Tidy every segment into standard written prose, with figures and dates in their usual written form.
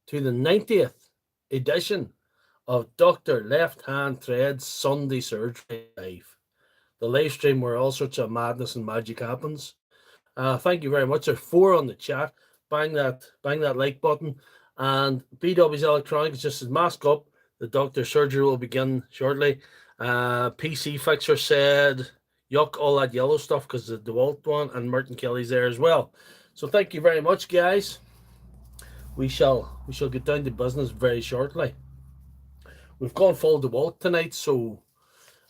to the 90th edition of Dr. Lefthandthread's Sunday Surgery Live. The live stream where all sorts of madness and magic happens. Thank you very much. There's 4 on the chat. Bang that like button. And BW's Electronics just says mask up. The doctor's surgery will begin shortly. PC Fixer said yuck, all that yellow stuff because the Dewalt one, and Merton Kelly's there as well. So thank you very much, guys. We shall get down to business very shortly. We've gone full Dewalt tonight, so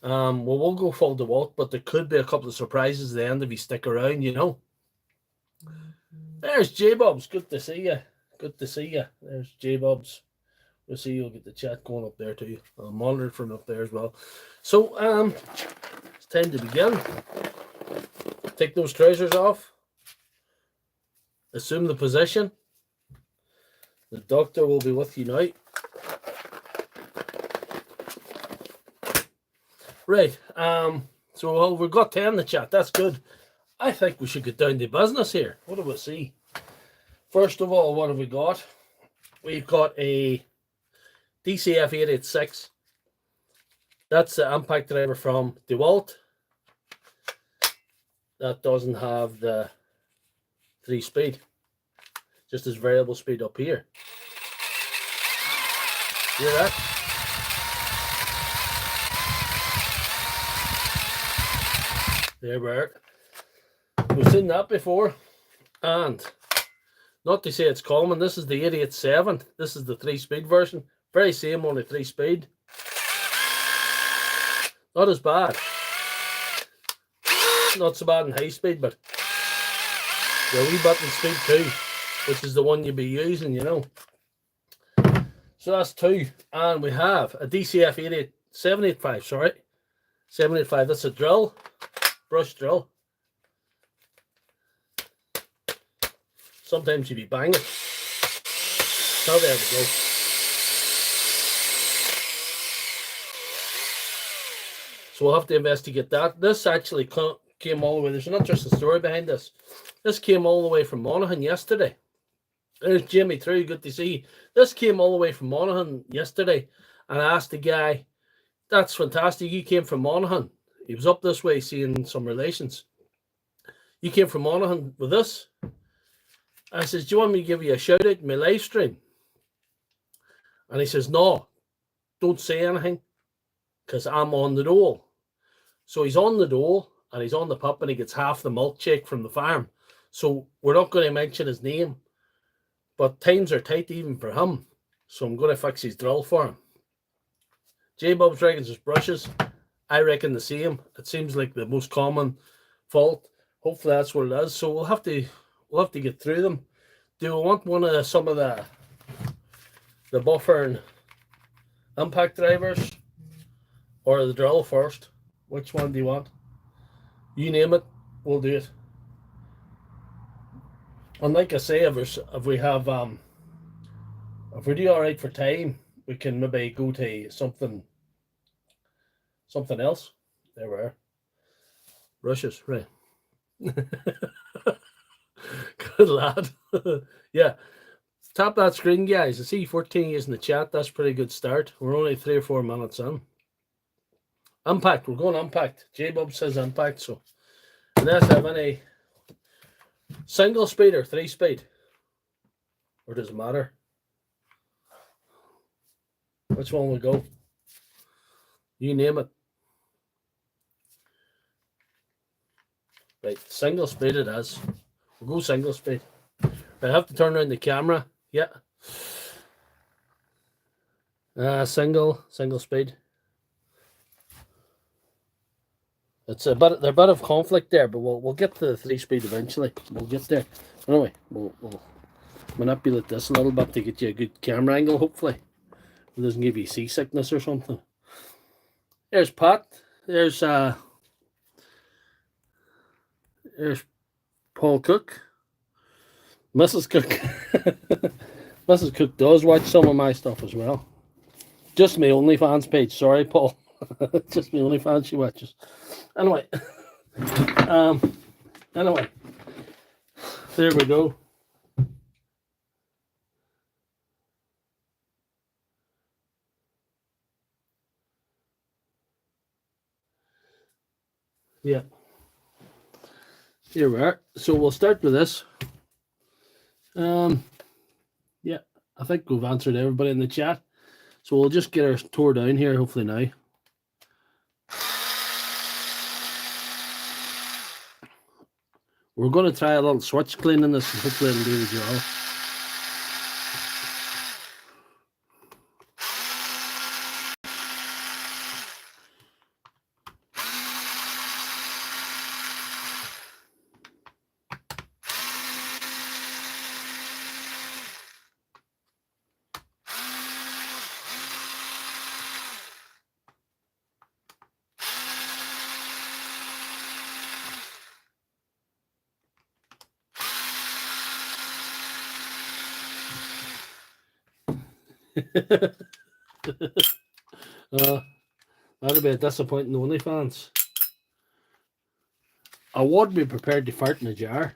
we'll go full Dewalt, but there could be a couple of surprises at the end if you stick around, you know. There's J-Bobs. Good to see you. Good to see you. There's J-Bobs. We'll see you'll get the chat going up there too. I'll monitor it from up there as well. So it's time to begin. Take those trousers off. Assume the position. The doctor will be with you now. Right. So we've got 10 in the chat. That's good. I think we should get down to business here. What do we see? First of all, what have we got? We've got a DCF887. That's the impact driver from Dewalt. That doesn't have the 3-speed. Just as variable speed up here. Hear that? There we are. We've seen that before. And not to say it's common, this is the 887. This is the 3-speed version. Very same, only 3-speed. Not as bad. Not so bad in high speed, but the wee button speed too, which is the one you'll be using, you know. So that's 2. And we have a DCF 785, sorry. 785, that's a drill. Brush drill. Sometimes you be banging. Oh, there we go. So we'll have to investigate that. This actually came all the way. There's not just a story behind this. This came all the way from Monaghan yesterday. There's Jimmy True. Good to see you. This came all the way from Monaghan yesterday. And I asked the guy, that's fantastic. You came from Monaghan. He was up this way seeing some relations. You came from Monaghan with this? I says, do you want me to give you a shout out in my live stream? And he says, no, don't say anything because I'm on the dole. So he's on the dole and he's on the pup and he gets half the milkshake from the farm. So we're not going to mention his name, but times are tight even for him. So I'm going to fix his drill for him. J-Bob's reckons his brushes. I reckon the same. It seems like the most common fault. Hopefully that's what it is. So we'll have to get through them. Do we want some of the buffer and impact drivers or the drill first? Which one do you want? You name it, we'll do it. And like I say, if we do all right for time, we can maybe go to something else. There we are. Brushes, right. Good lad. Yeah. Tap that screen, guys. I see 14 is in the chat. That's a pretty good start. We're only 3 or 4 minutes in. Impact. We're going impact. J-Bob says impact. So unless I have any single speed or 3-speed, or does it matter? Which one will go? You name it. Right, single speed it is. We'll go single speed. I have to turn around the camera. Yeah. Single speed. It's a bit of conflict there, but we'll get to the 3-speed eventually. We'll get there. Anyway, we'll manipulate this a little bit to get you a good camera angle, hopefully. It doesn't give you seasickness or something. There's Pat. There's Paul Cook. Mrs. Cook. Mrs. Cook does watch some of my stuff as well. Just my OnlyFans page. Sorry, Paul. Just my OnlyFans she watches. Anyway. Anyway. There we go. Yeah. Here we are. So we'll start with this. Yeah, I think we've answered everybody in the chat. So we'll just get our tour down here, hopefully now. We're going to try a little switch cleaning this, and hopefully it'll do the job. That'll be a disappointing OnlyFans. I would be prepared to fart in a jar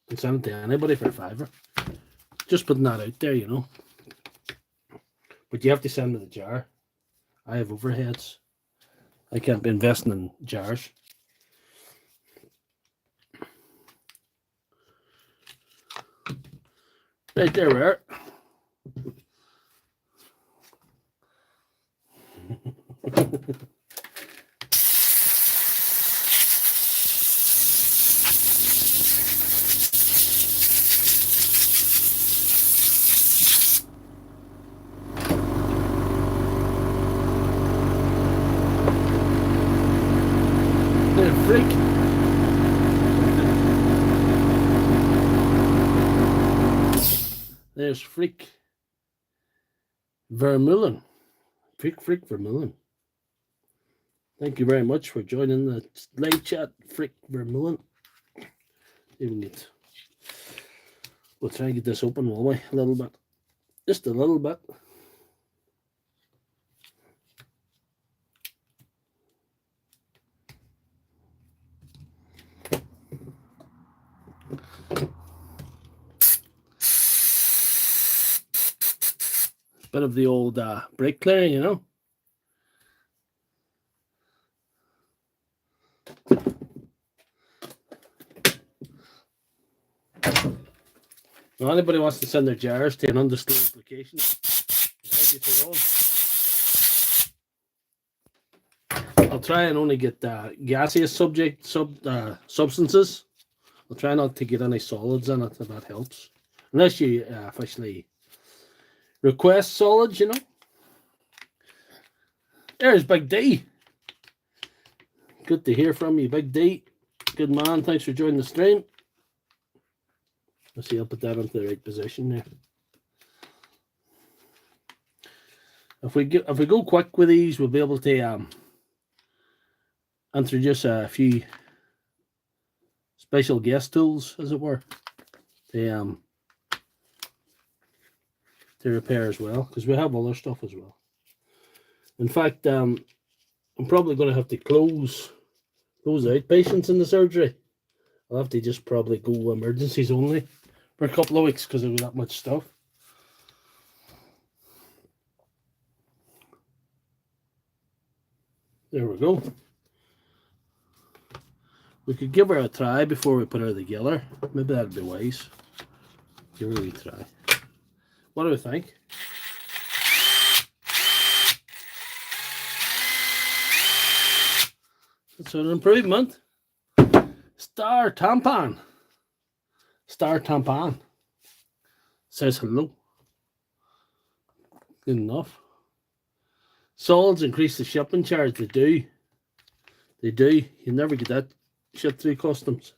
and send it to anybody for a $5. Just putting that out there, you know. But you have to send me the jar. I have overheads. I can't be investing in jars. Right there we are. Freak. There's Freak Vermeulen. Freak Vermeulen. Thank you very much for joining the live chat, Freak Vermeulen. Even get. We'll try and get this open, will we? A little bit. Just a little bit. Bit of the old brake clearing, you know. If anybody wants to send their jars to an undisclosed location, I'll try and only get gaseous substances. I'll try not to get any solids in it, if that helps. Unless you officially request solids, you know. There's Big D. Good to hear from you, Big D. Good man. Thanks for joining the stream. Let's see, I'll put that into the right position there. If we go quick with these, we'll be able to introduce a few special guest tools, as it were, to repair as well, because we have other stuff as well. In fact, I'm probably going to have to close out patients in the surgery. I'll have to just probably go emergencies only for a couple of weeks because there was that much stuff. There we go. We could give her a try before we put her together. Maybe that'd be wise. Give her a wee try. What do we think? It's an improvement. Star Tampon says hello. Good enough. Solids increase the shipping charge. They do. You never get that shit through customs.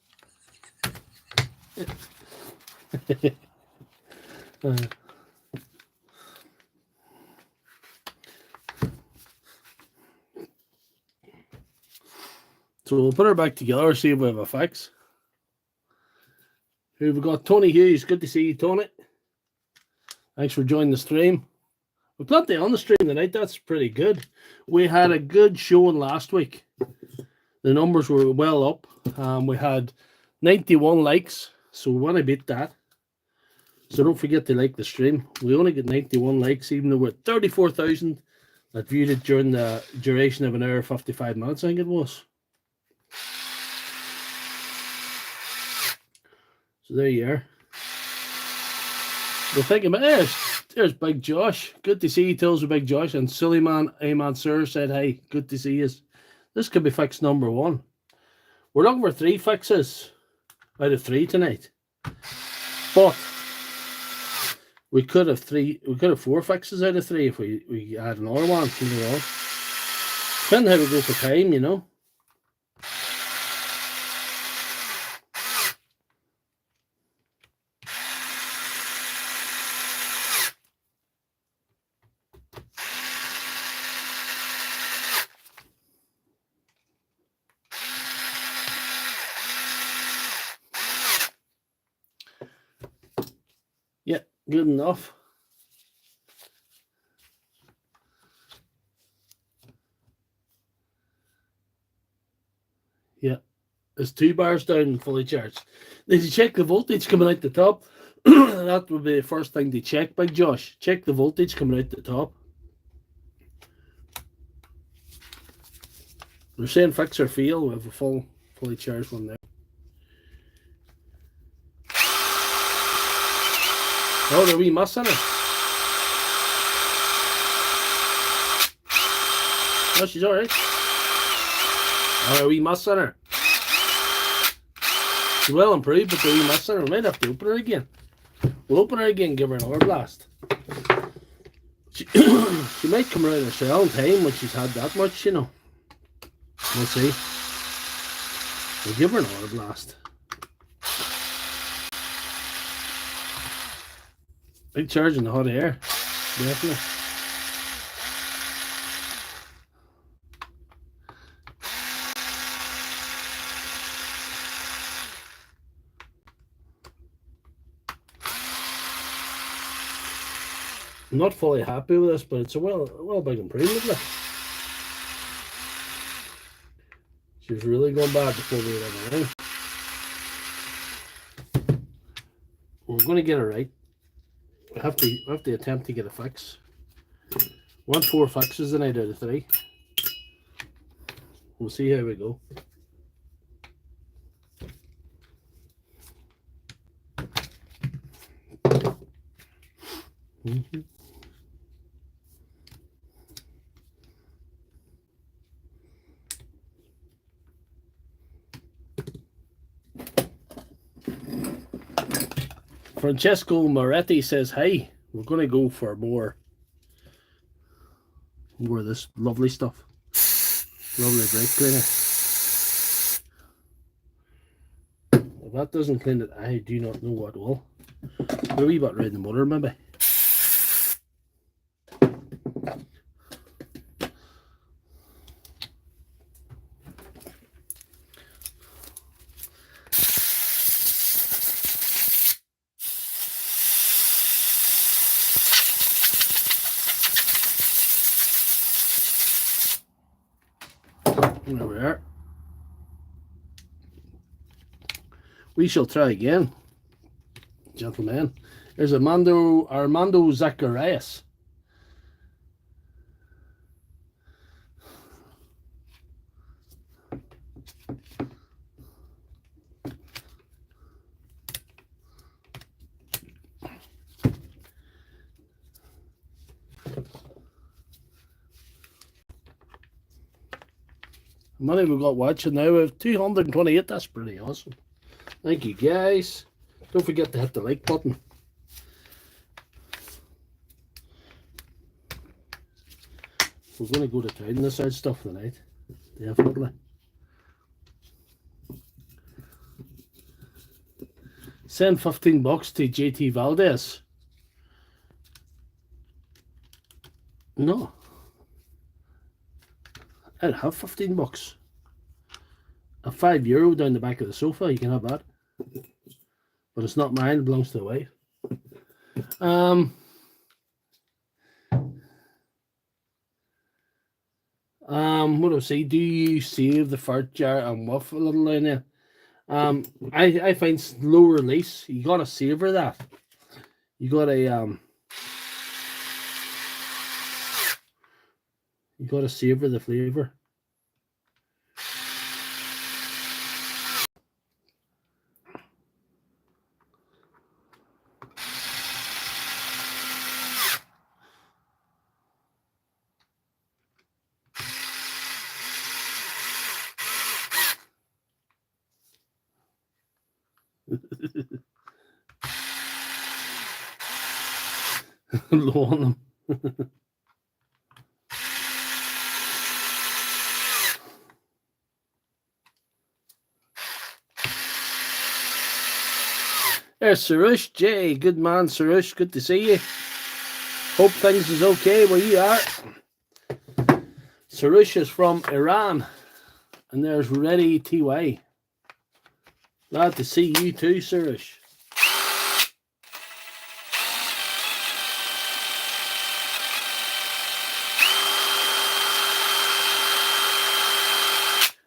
So we'll put her back together, see if we have a fix. Here we've got Tony Hughes. Good to see you, Tony. Thanks for joining the stream. We've plenty on the stream tonight. That's pretty good. We had a good showing last week. The numbers were well up. We had 91 likes, so we want to beat that. So don't forget to like the stream. We only get 91 likes, even though we're 34,000 that viewed it during the duration of an hour 55 minutes, I think it was. So there you are. We're thinking about there's Big Josh. Good to see you, tells Big Josh. And Suleiman Ahmad Sir said, hey, good to see you. This could be fix number 1. We're looking for 3 fixes out of 3 tonight. But we could have 4 fixes out of 3 if we had another one, you know. Depending how we go for time, you know. Yeah, good enough. Yeah, it's 2 bars down and fully charged. Did you check the voltage coming out the top? That would be the first thing to check, Big Josh. Check the voltage coming out the top. They're saying fix or fail. We have a fully charged one there. Oh, the wee muss in it. Oh, she's alright. Oh, a wee muss in her. She's well improved, but the wee muss in her. We might have to open her again. We'll open her again and give her another blast. She might come around herself in time when she's had that much, you know. We'll see. We'll give her another blast. Big charge in the hot air. Definitely. I'm not fully happy with this, but it's a well big improvement. Like. She's really going bad before we were ever out. We're going to get it right. We have to attempt to get a fix. 4 fixes tonight out of 3. We'll see how we go. Francesco Moretti says, hey, we're going to go for more of this lovely stuff. Lovely brake cleaner. If that doesn't clean it, I do not know what will. A wee bit around the motor, maybe. There we are. We shall try again, gentlemen. There's Armando Zacharias. Money we've got watching now. We have 228. That's pretty awesome. Thank you, guys. Don't forget to hit the like button. We're going to go to trying this out stuff tonight. Definitely. Send $15 to JT Valdez. No. I'll have $15. A €5 down the back of the sofa, you can have that. But it's not mine, it belongs to the wife. What do I say? Do you save the fart jar and muff a little down there? I find slow release. You gotta savor that. You gotta savor the flavor. Low on them. There's Sarush J. Good man, Sarush. Good to see you. Hope things is okay where you are. Sarush is from Iran. And there's Ready TY. Glad to see you too, Sarush.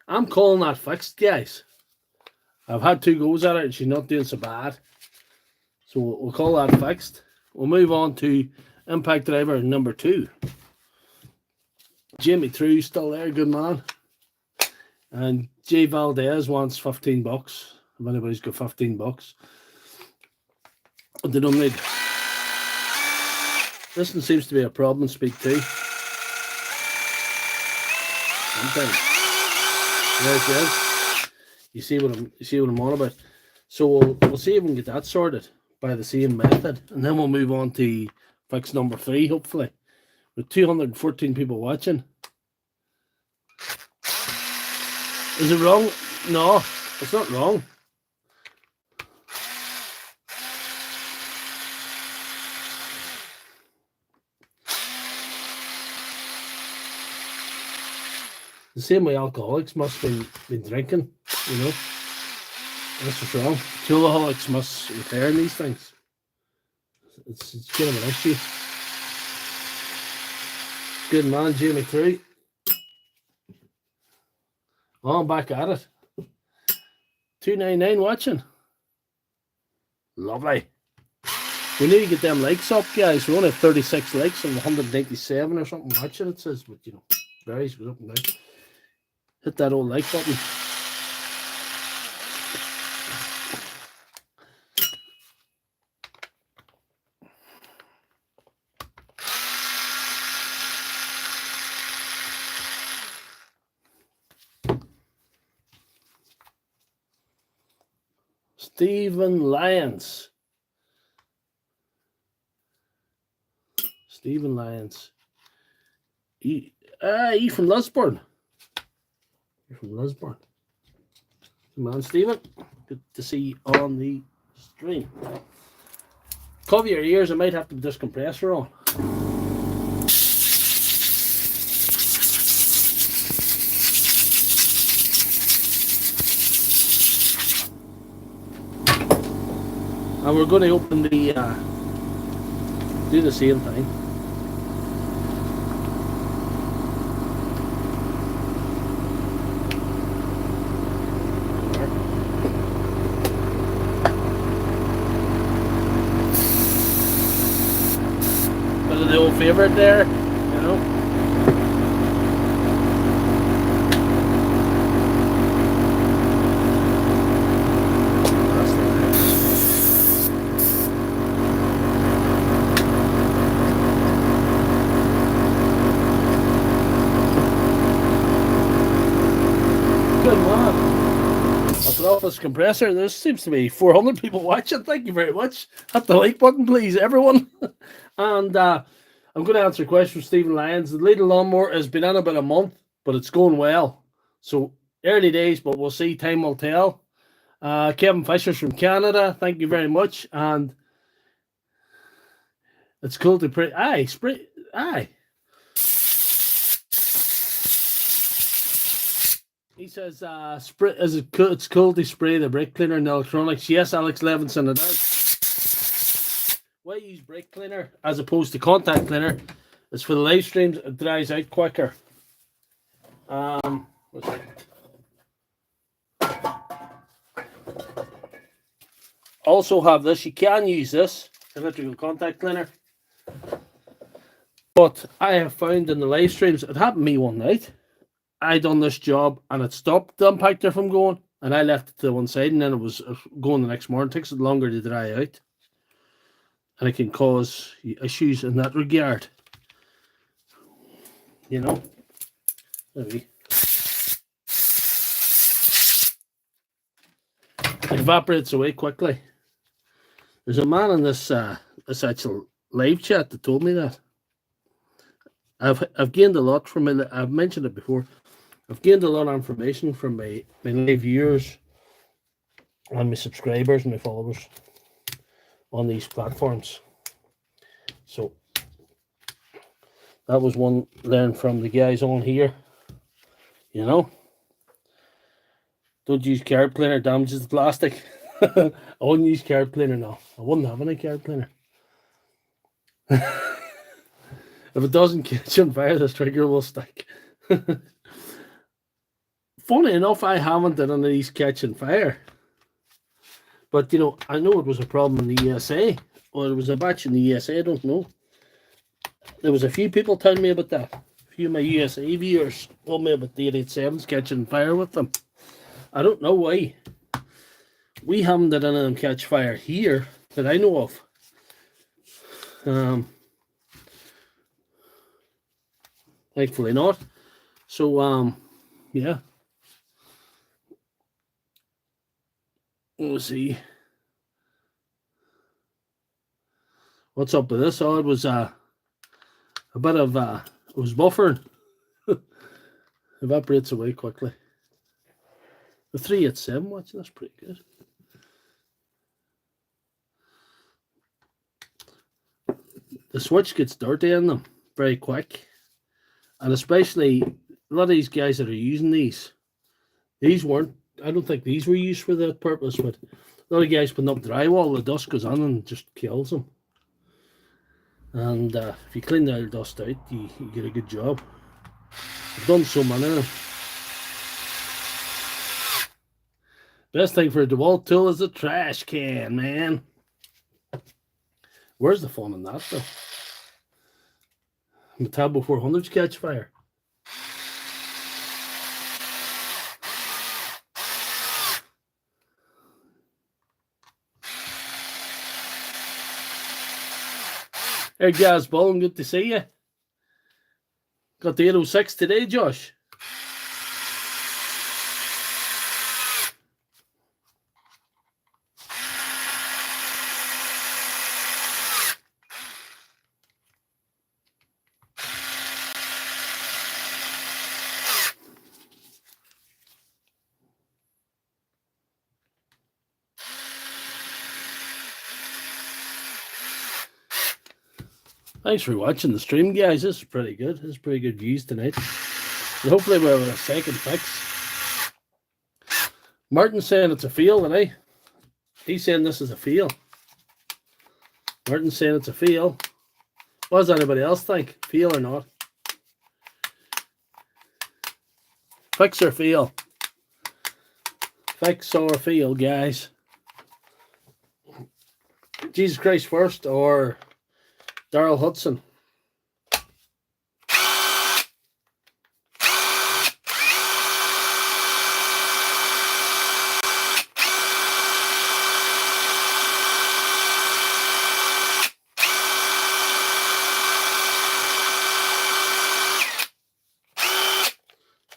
I'm calling that fixed, guys. I've had 2 goes at it and she's not doing so bad. So we'll call that fixed. We'll move on to impact driver number 2. Jamie True still there, good man. And Jay Valdez wants $15. If anybody's got $15. They don't need. This one seems to be a problem, speak to. Sometimes. There it is. You see what I'm on about. So we'll see if we can get that sorted by the same method, and then we'll move on to fix number 3, hopefully, with 214 people watching. Is it wrong? No, it's not wrong. The same way alcoholics must have been drinking, you know. That's what's wrong. Alcoholics must repair these things. It's kind of an issue. Good man, Jamie True. Oh, I'm back at it. 299 watching. Lovely. We need to get them likes up, guys. We only have 36 likes and 197 or something watching, it says, but you know, varies, goes up and down. Hit that old like button. Stephen Lyons. Stephen Lyons. He from Lisburn. You're from Lisburn. Come on, Stephen. Good to see you on the stream. Cover your ears. I might have to put this compressor on. And we're going to open the, do the same thing. Bit of the old favorite there, you know. This compressor. There seems to be 400 people watching. Thank you very much. Hit the like button, please, everyone. And I'm going to answer a question from Stephen Lyons. The Lidl lawnmower has been in about a month, but it's going well. So early days, but we'll see. Time will tell. Kevin Fisher's from Canada. Thank you very much. And it's cool to pray. Aye. He says, it's cool to spray the brake cleaner in the electronics. Yes, Alex Levinson, it is. Why use brake cleaner as opposed to contact cleaner? It's for the live streams. It dries out quicker. Also have this. You can use this electrical contact cleaner. But I have found in the live streams, it happened to me one night. I done this job and it stopped the impactor from going, and I left it to one side, and then it was going the next morning. It takes it longer to dry out, and it can cause issues in that regard. You know, maybe it evaporates away quickly. There's a man in this actual live chat that told me that. I've gained a lot from it. I've mentioned it before. I've gained a lot of information from my live viewers and my subscribers and my followers on these platforms. So that was one learned from the guys on here. You know, don't use card cleaner, damages the plastic. I wouldn't use card cleaner now. I wouldn't have any card cleaner. If it doesn't catch on fire, this trigger will stick. Funny enough, I haven't done any of these catching fire. But, you know, I know it was a problem in the USA. Or it was a batch in the USA, I don't know. There was a few people telling me about that. A few of my USA viewers told me about the 887s catching fire with them. I don't know why. We haven't done any of them catch fire here that I know of. Thankfully not. So, yeah. Let's see. What's up with this? Oh, it was a bit of it was buffering. Evaporates away quickly. The 387 watch, that's pretty good. The switch gets dirty in them very quick. And especially a lot of these guys that are using these weren't, I don't think these were used for that purpose, but a lot of guys putting up drywall, the dust goes on and just kills them. And if you clean the dust out, you get a good job. I've done so many of them. Best thing for a Dewalt tool is a trash can, man. Where's the fun in that, though? Metabo 400s catch fire. Hey, guys, Bowling, good to see you. Got the 806 today, Josh. Thanks for watching the stream, guys. This is pretty good. This is pretty good views tonight. And hopefully we'll have a second fix. Martin's saying it's a fail today. He's saying this is a fail. Martin's saying it's a fail. What does anybody else think? Fail or not? Fix or fail? Fix or fail, guys? Jesus Christ first or Darrell Hudson?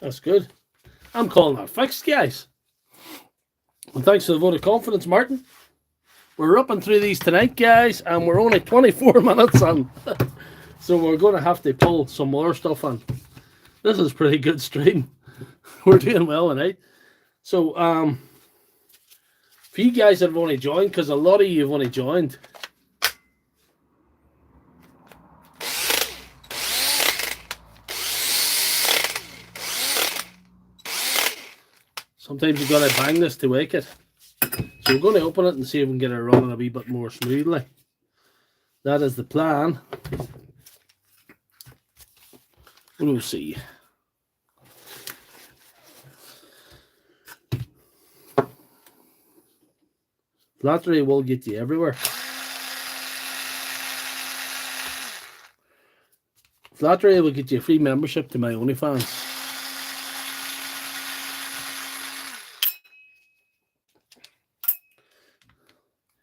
That's good. I'm calling that fixed, guys. And thanks for the vote of confidence, Martin. We're up and through these tonight, guys, and we're only 24 minutes on. So we're going to have to pull some more stuff on. This is a pretty good stream. We're doing well tonight. So, for you guys that have only joined, because a lot of you have only joined. Sometimes you've got to bang this to wake it. So we're going to open it and see if we can get it running a wee bit more smoothly. That is the plan. We'll see. Flattery will get you everywhere. Flattery will get you a free membership to my OnlyFans.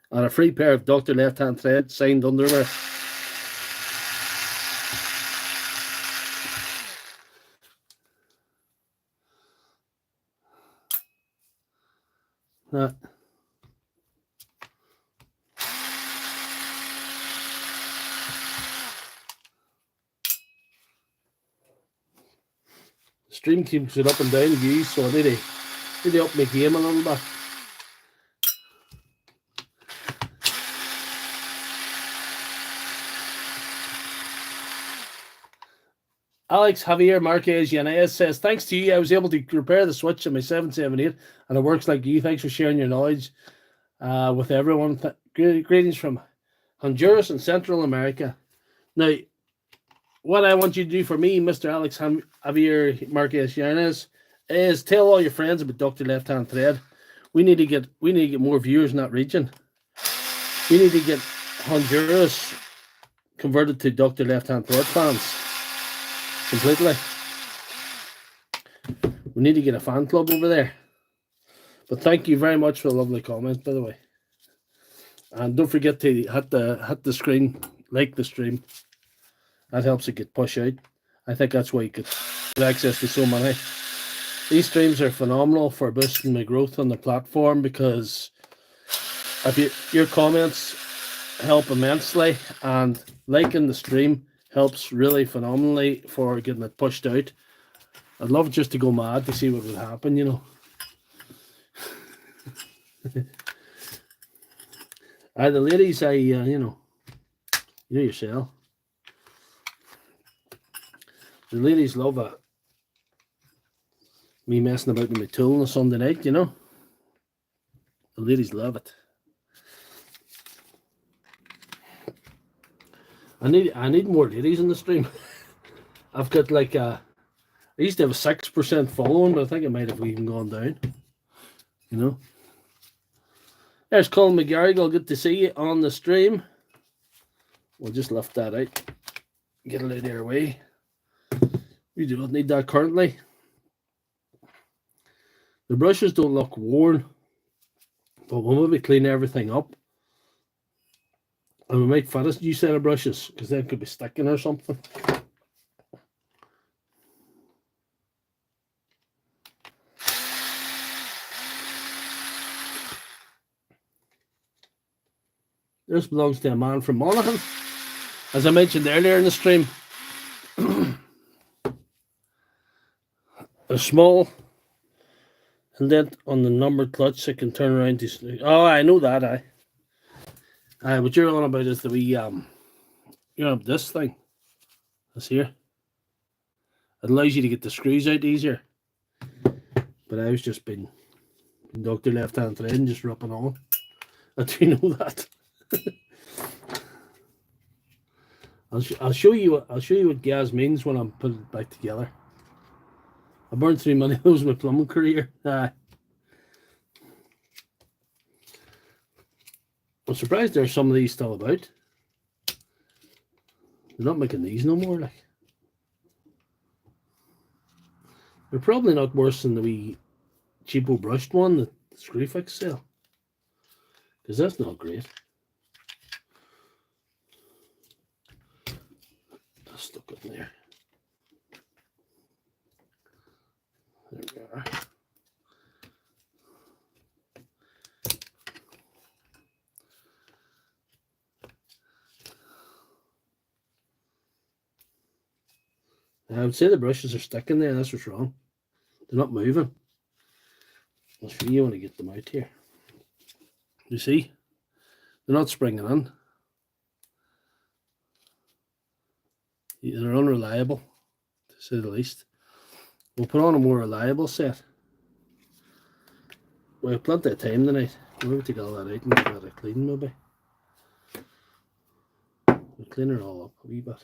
And a free pair of Dr. Lefthandthread signed underwear. Stream keeps it up and down views, so I need to up my game a little bit. Alex Javier Marquez Yanez says, thanks to you, I was able to repair the switch in my 778 and it works like you. Thanks for sharing your knowledge with everyone. Greetings from Honduras and Central America. Now, what I want you to do for me, Mr. Alex Javier Marquez Yanez, is tell all your friends about Dr. Left Hand Thread. We need to get more viewers in that region. We need to get Honduras converted to Dr. Left Hand Thread fans. Completely. We need to get a fan club over there. But thank you very much for the lovely comment, by the way. And don't forget to hit the screen, like the stream. That helps it get pushed out. I think that's why you get access to so many. These streams are phenomenal for boosting my growth on the platform because your comments help immensely, and liking the stream helps really phenomenally for getting it pushed out. I'd love just to go mad to see what would happen, you know. The ladies, you know yourself. The ladies love me messing about with my tool on a Sunday night, you know. The ladies love it. I need more ladies in the stream. I've got like I used to have a 6% following, but I think it might have even gone down. You know. There's Colin McGarrigle. Good to see you on the stream. We'll just lift that out. Get it out of our way. We do not need that currently. The brushes don't look worn, but we'll maybe clean everything up. And we might fit a new set of brushes because they could be sticking or something. This belongs to a man from Monaghan. As I mentioned earlier in the stream, a small indent on the numbered clutch that can turn around to... Oh, I know that, what you're on about is the wee, this thing. This here. It allows you to get the screws out easier. But I was just been Dr. Left Hand Thread and just ripping on. I do know that. I'll show you what gas means when I'm putting it back together. I burned through many of those in my plumbing career. I'm surprised there's some of these still about. They're not making these no more, like. They're probably not worse than the wee cheapo brushed one that the Screwfix sell. Because that's not great. That's stuck in there. There we are. I would say the brushes are sticking there. That's what's wrong. They're not moving. I'll show you when I get them out here. You see? They're not springing in. They're unreliable, to say the least. We'll put on a more reliable set. We have plenty of time tonight. We'll take all that out and give that a clean, maybe. We'll clean it all up a wee bit.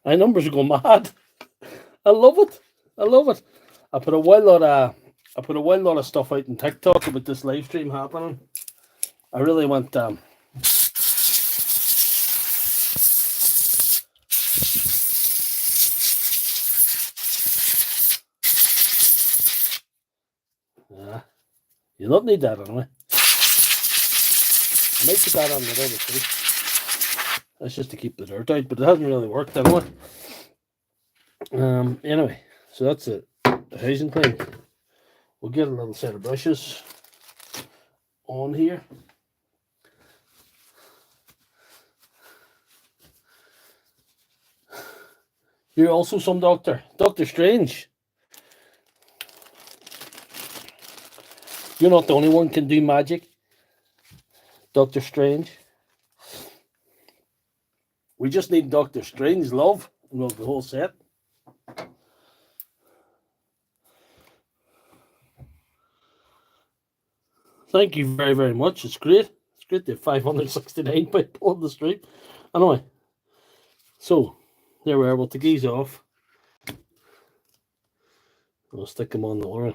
My numbers are going mad. I love it. I love it. I put a wild lot of stuff out on TikTok about this live stream happening. I really want you don't need that anyway. I might put that on the other too. That's just to keep the dirt out, but it hasn't really worked anyway. Anyway, so that's it. The housing clean. We'll get a little set of brushes on here. You're also some doctor. Doctor Strange. You're not the only one can do magic. Doctor Strange. We just need Doctor Strange love, and we'll have the whole set. Thank you very, very much. It's great. It's great to have 569 people on the stream. Anyway, so there we are. We'll take these off. We'll stick them on the oil.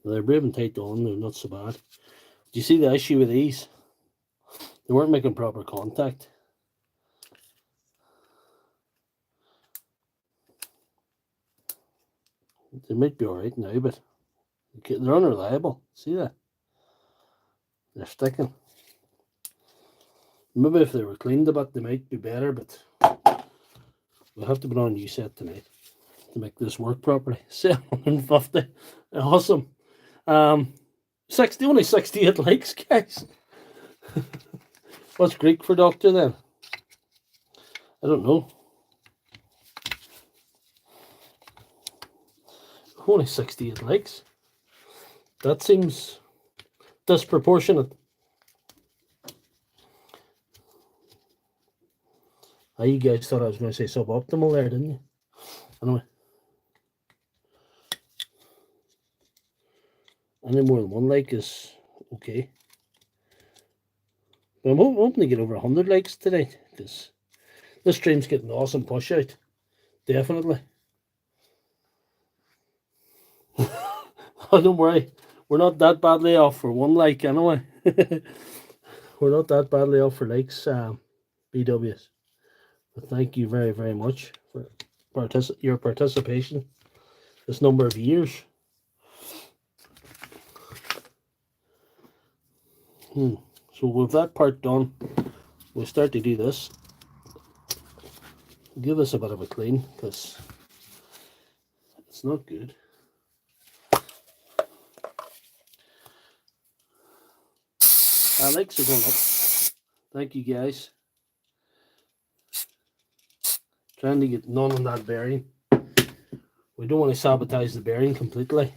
They're brave and tight on, they're not so bad. Do you see the issue with these? They weren't making proper contact. They might be alright now, but they're unreliable. See that? They're sticking. Maybe if they were cleaned a bit, they might be better, but we'll have to put on a new set tonight to make this work properly. 750. Awesome. Only 68 likes, guys. What's Greek for doctor then? I don't know. Only 68 likes. That seems disproportionate. You guys thought I was going to say suboptimal there, didn't you? Anyway. Any more than one like is okay. But I'm hoping to get over 100 likes today, because this stream's getting an awesome push out. Definitely. Oh, don't worry. We're not that badly off for one like anyway. We're not that badly off for likes, BWs. But thank you very, very much for your participation this number of years. So with that part done, we'll start to do this. Give this a bit of a clean, because it's not good. Our likes are going up. Thank you, guys. Trying to get none on that bearing. We don't want to sabotage the bearing completely.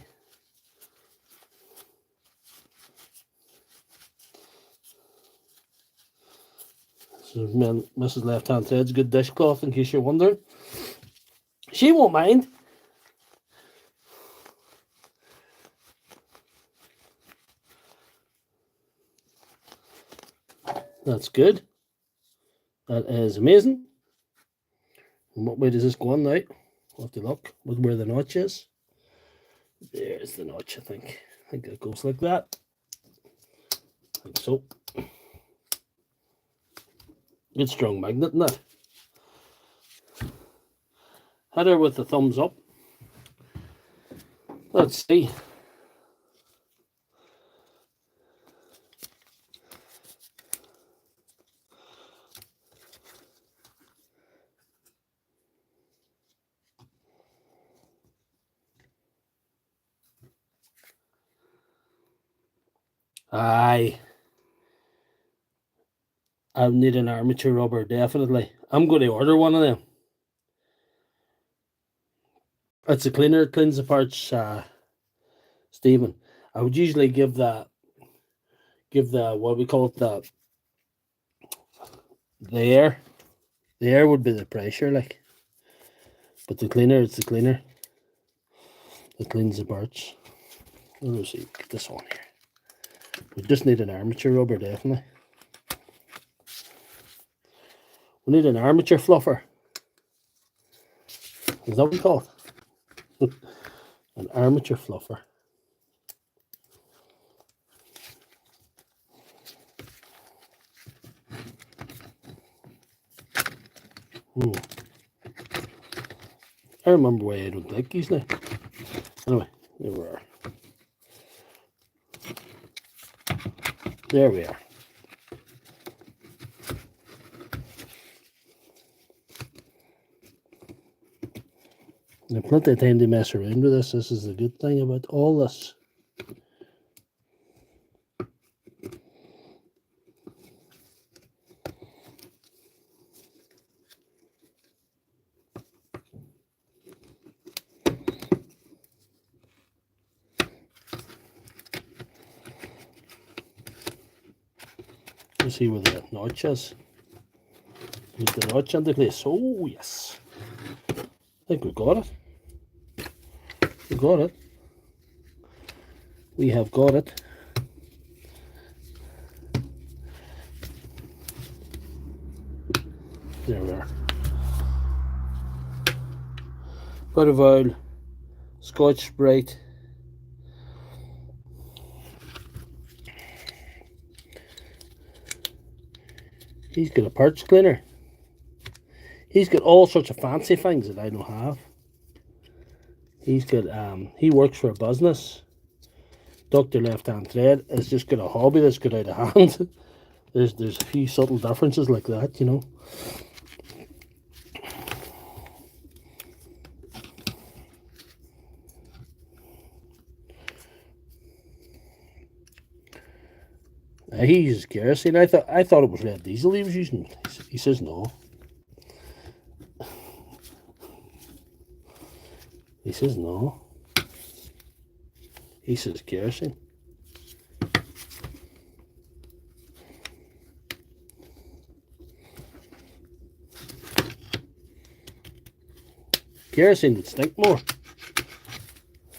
So Mrs. Lefthandthread's good dishcloth, in case you're wondering. She won't mind. That's good. That is amazing. And what way does this go on now? We'll have to look where the notch is. There's the notch, I think. I think it goes like that. Like so. Good strong magnet in that. Header with the thumbs up. Let's see. Aye. I need an armature rubber, definitely. I'm going to order one of them. It's a cleaner, it cleans the parts, Stephen. I would usually give the what we call it, the air. The air would be the pressure, like. But the cleaner, it's the cleaner. It cleans the parts. Let's see, get this one here. We just need an armature rubber, definitely. We need an armature fluffer. Is that what we call it? An armature fluffer. Ooh. I remember why I don't like these now. Anyway, there we are. There we are. There's plenty of time to mess around with this. This is the good thing about all this. Let's see where the notch is. Put the notch into place. Oh, yes. I think we got it. We got it. We have got it. There we are. Bit of oil, Scotch-Brite. He's got a parts cleaner. He's got all sorts of fancy things that I don't have. He's got he works for a business. Dr. Lefthandthread has just got a hobby that's got out of hand. There's a few subtle differences like that, you know. He uses kerosene. I thought it was red diesel he was using. He says no. He says no. He says kerosene. Kerosene would stink more.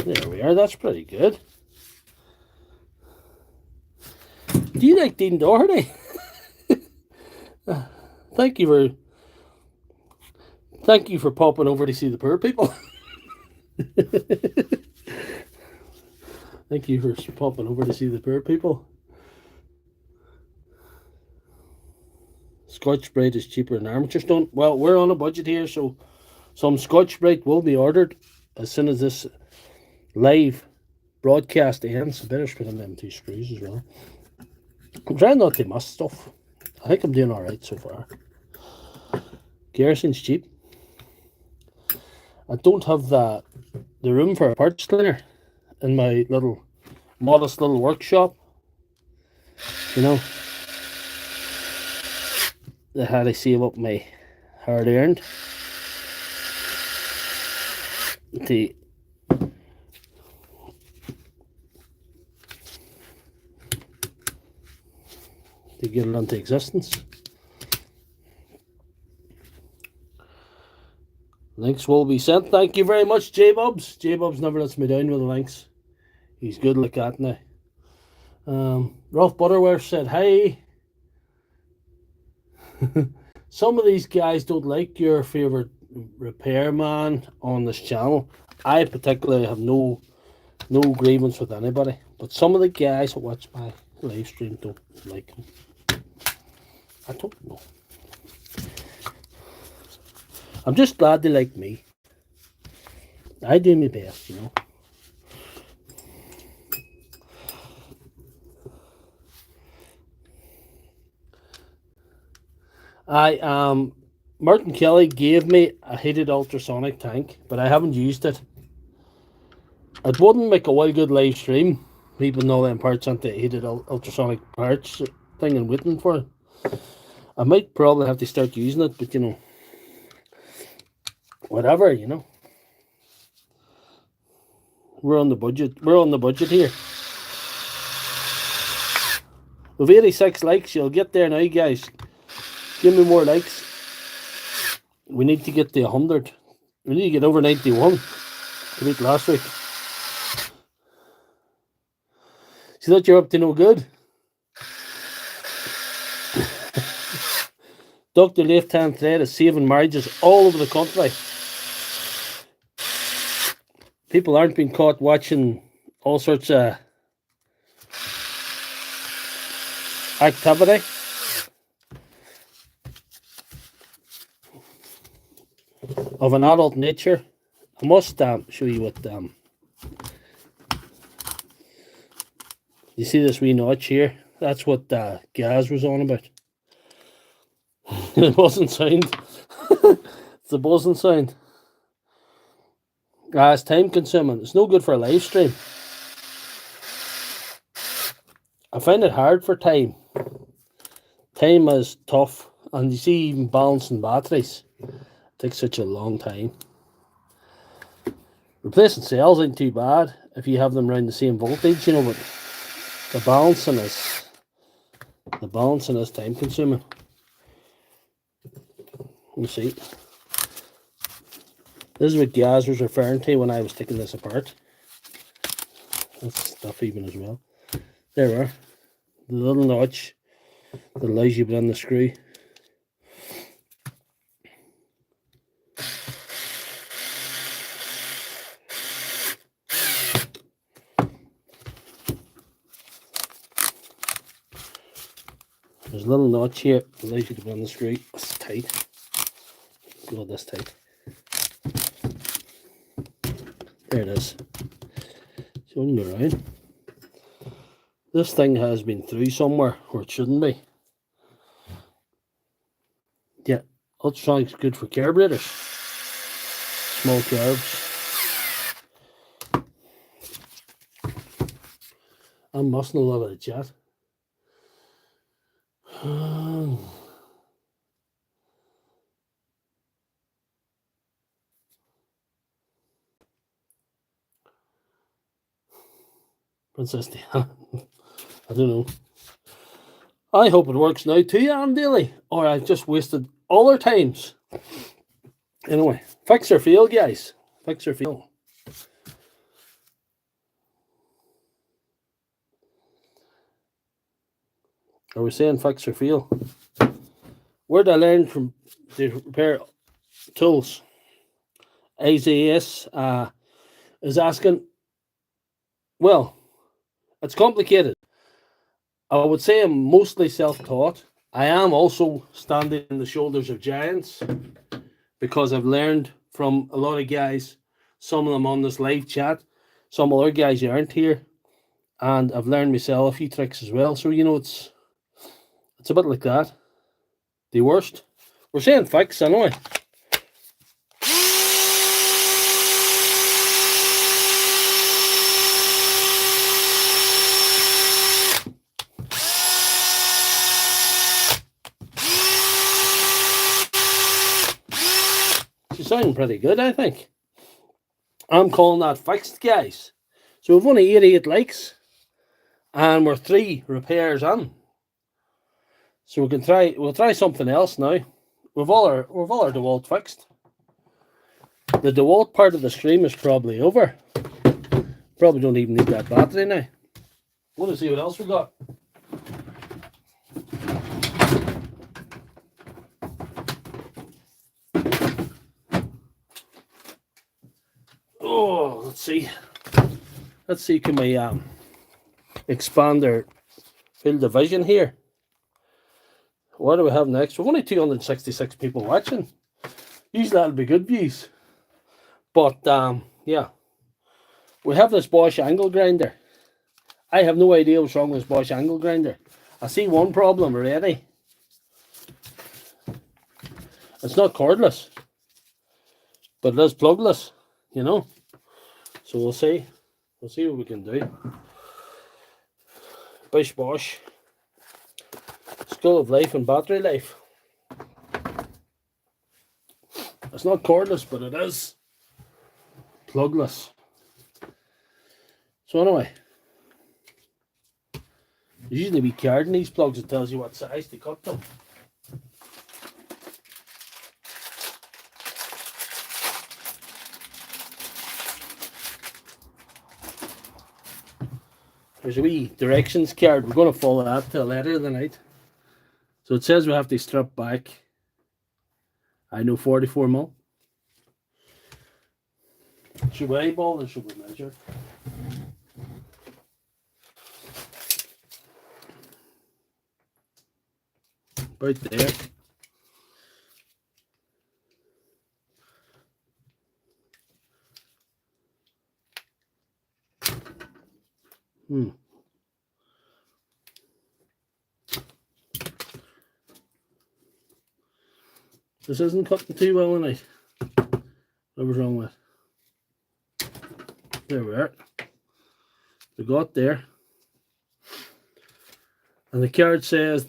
There we are. That's pretty good. Do you like Dean Doherty? Thank you for popping over to see the poor people. Thank you for popping over to see the poor people. Scotch-Brite is cheaper than armature stone. Well, we're on a budget here, so some Scotch-Brite will be ordered as soon as this live broadcast ends. I better put in them 2 screws as well. I'm trying not to muss stuff. I think I'm doing alright so far. Kerosene's cheap. I don't have the room for a parts cleaner in my modest little workshop. You know, I had to save up my hard earned to get it into existence. Links will be sent. Thank you very much, J-Bubs. J-Bubs never lets me down with the links. He's good like that now. Ralph Butterworth said, hey. Some of these guys don't like your favourite repairman on this channel. I particularly have no grievance with anybody. But some of the guys that watch my live stream don't like him. I don't know. I'm just glad they like me. I do my best, you know. Martin Kelly gave me a heated ultrasonic tank, but I haven't used it. It wouldn't make a well good live stream, leaving all them parts onto heated ultrasonic parts thing and waiting for it. I might probably have to start using it, but you know, whatever, you know. We're on the budget. We're on the budget here. With 86 likes, you'll get there now, guys. Give me more likes. We need to get to 100. We need to get over 91 to beat last week. See that you're up to no good. Dr. Lefthandthread is saving marriages all over the country. People aren't being caught watching all sorts of activity. of an adult nature. I must show you what you see this wee notch here. That's what Gaz was on about. It wasn't sound. It's a buzzing sound. It's time consuming. It's no good for a live stream. I find it hard for time. Time is tough, and you see, even balancing batteries takes such a long time. Replacing cells ain't too bad if you have them around the same voltage, you know, but the balancing is time consuming. Let me see. This is what Gaz was referring to when I was taking this apart. That's stuff even as well. There we are. The little notch that allows you to put in the screw. There's a little notch here that allows you to put in the screw. It's tight. Go this tight. There it is. Showing you around. This thing has been through somewhere where it shouldn't be. Yeah, ultrasonic's good for carburetors. Small carbs. I'm mussing a lot of the chat. Princess Diana. I don't know. I hope it works now too, Anne Daly, or I've just wasted all our times. Anyway, fix or fail, guys. Fix or fail. Are we saying fix or fail? Where did I learn from the repair tools? AZS is asking, well, it's complicated. I would say I'm mostly self-taught. I am also standing on the shoulders of giants because I've learned from a lot of guys, some of them on this live chat, some other guys who aren't here, and I've learned myself a few tricks as well. So, you know, it's a bit like that. The worst. We're saying fix anyway. She's sounding pretty good, I think. I'm calling that fixed, guys. So we've only 88 likes, and we're 3 repairs on. So we'll try something else now. We've all our Dewalt fixed. The Dewalt part of the stream is probably over. Probably don't even need that battery now. Want to see what else we got? Oh, let's see. Let's see, can we expand our field of vision here? What do we have next? We've only 266 people watching. Usually that'll be good views. But yeah. We have this Bosch angle grinder. I have no idea what's wrong with this Bosch angle grinder. I see one problem already. It's not cordless, but it is plugless, you know. So we'll see. We'll see what we can do. Bish Bosch. Skull of life and battery life. It's not cordless, but it is plugless. So anyway, there's usually a wee card in these plugs that tells you what size to cut them. There's a wee directions card. We're going to follow that to the letter of the night. So it says we have to strip back, I know, 44mm. Should we eyeball or should we measure? About there. This isn't cutting too well tonight. What was wrong with it? There we are. We got there. And the card says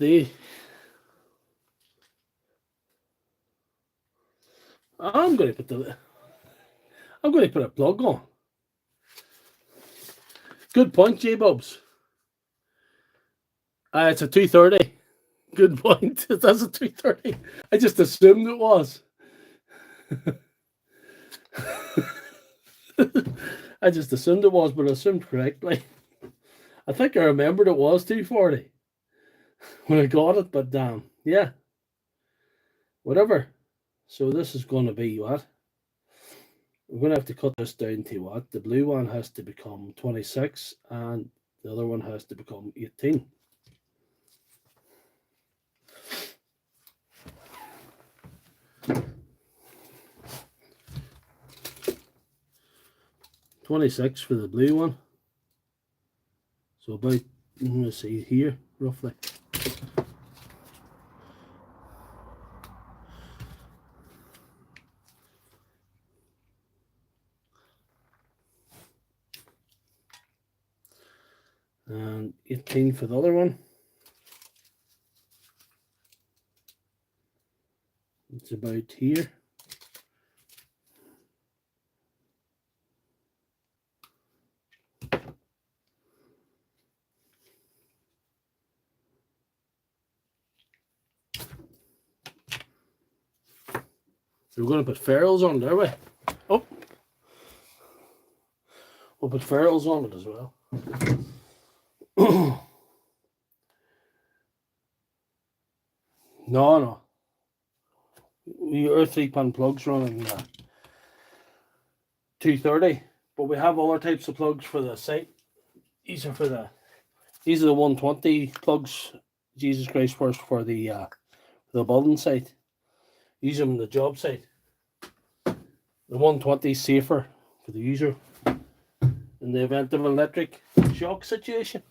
I'm going to put a plug on. Good point, J-Bubs. It's a 230. Good point. That's a 230. I just assumed it was. I just assumed it was, but I assumed correctly. I think I remembered it was 240 when I got it, but yeah. Whatever. So this is going to be what? We're going to have to cut this down to what? The blue one has to become 26 and the other one has to become 18. $26 for the blue one. So about, I'm going to see here, roughly. And 18 for the other one. It's about here. So we're going to put ferrules on it, are we? Oh! We'll put ferrules on it as well. No. Our 3-pin plugs running 230, but we have other types of plugs for the site. These are the 120 plugs. Jesus Christ, for the building site. Use them on the job site. The 120 is safer for the user in the event of an electric shock situation,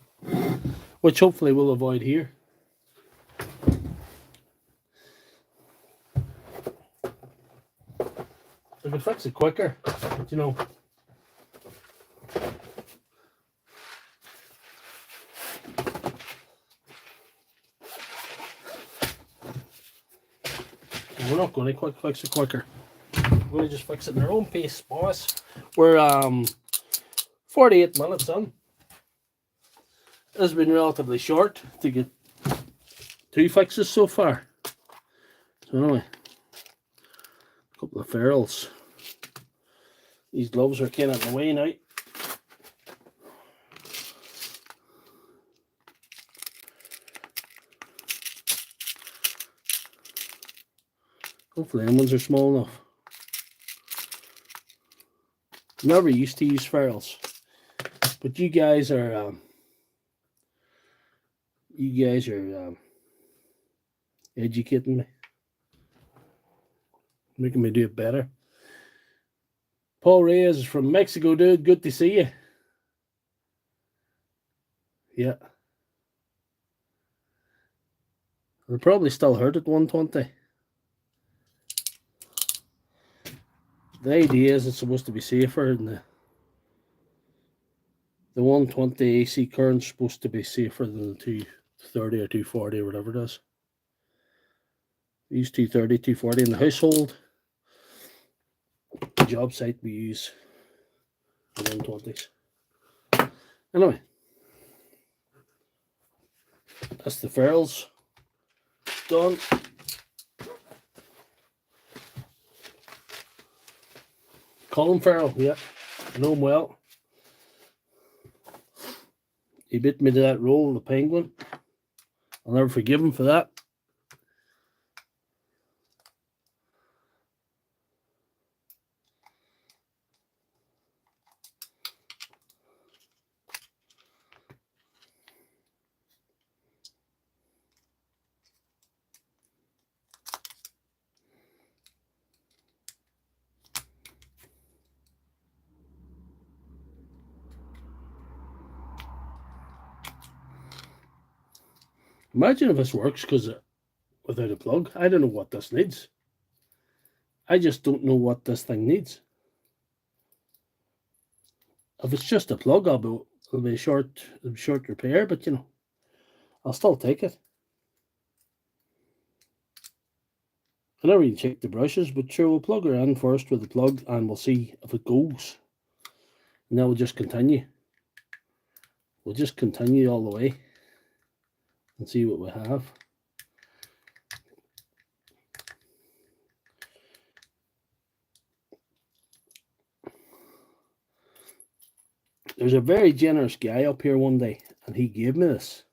which hopefully we'll avoid here. I could fix it quicker, but you know. We're not going to fix it quicker. We're going to just fix it in our own pace, boys. We're 48 minutes in. It's been relatively short to get 2 fixes so far. So anyway, a couple of ferrules. These gloves are kind of in the way now. Hopefully them ones are small enough. Never used to use ferrules, but you guys are educating me, making me do it better. Paul Reyes is from Mexico, dude. Good to see you. Yeah. They'll probably still hurt at 120. The idea is it's supposed to be safer, and the 120 AC current's supposed to be safer than the 230 or 240 or whatever it is. We use 230, 240 in the household. The job site we use the 120s. Anyway, that's the ferrules done. Colin Farrell, yeah, I know him well. He bit me to that role of the penguin. I'll never forgive him for that. Imagine if this works without a plug. I don't know what this needs. I just don't know what this thing needs. If it's just a plug, it'll be a short repair, but you know, I'll still take it. I never even checked the brushes, but sure, we'll plug her in first with the plug and we'll see if it goes. And then we'll just continue. We'll just continue all the way and see what we have. There's a very generous guy up here one day, and he gave me this.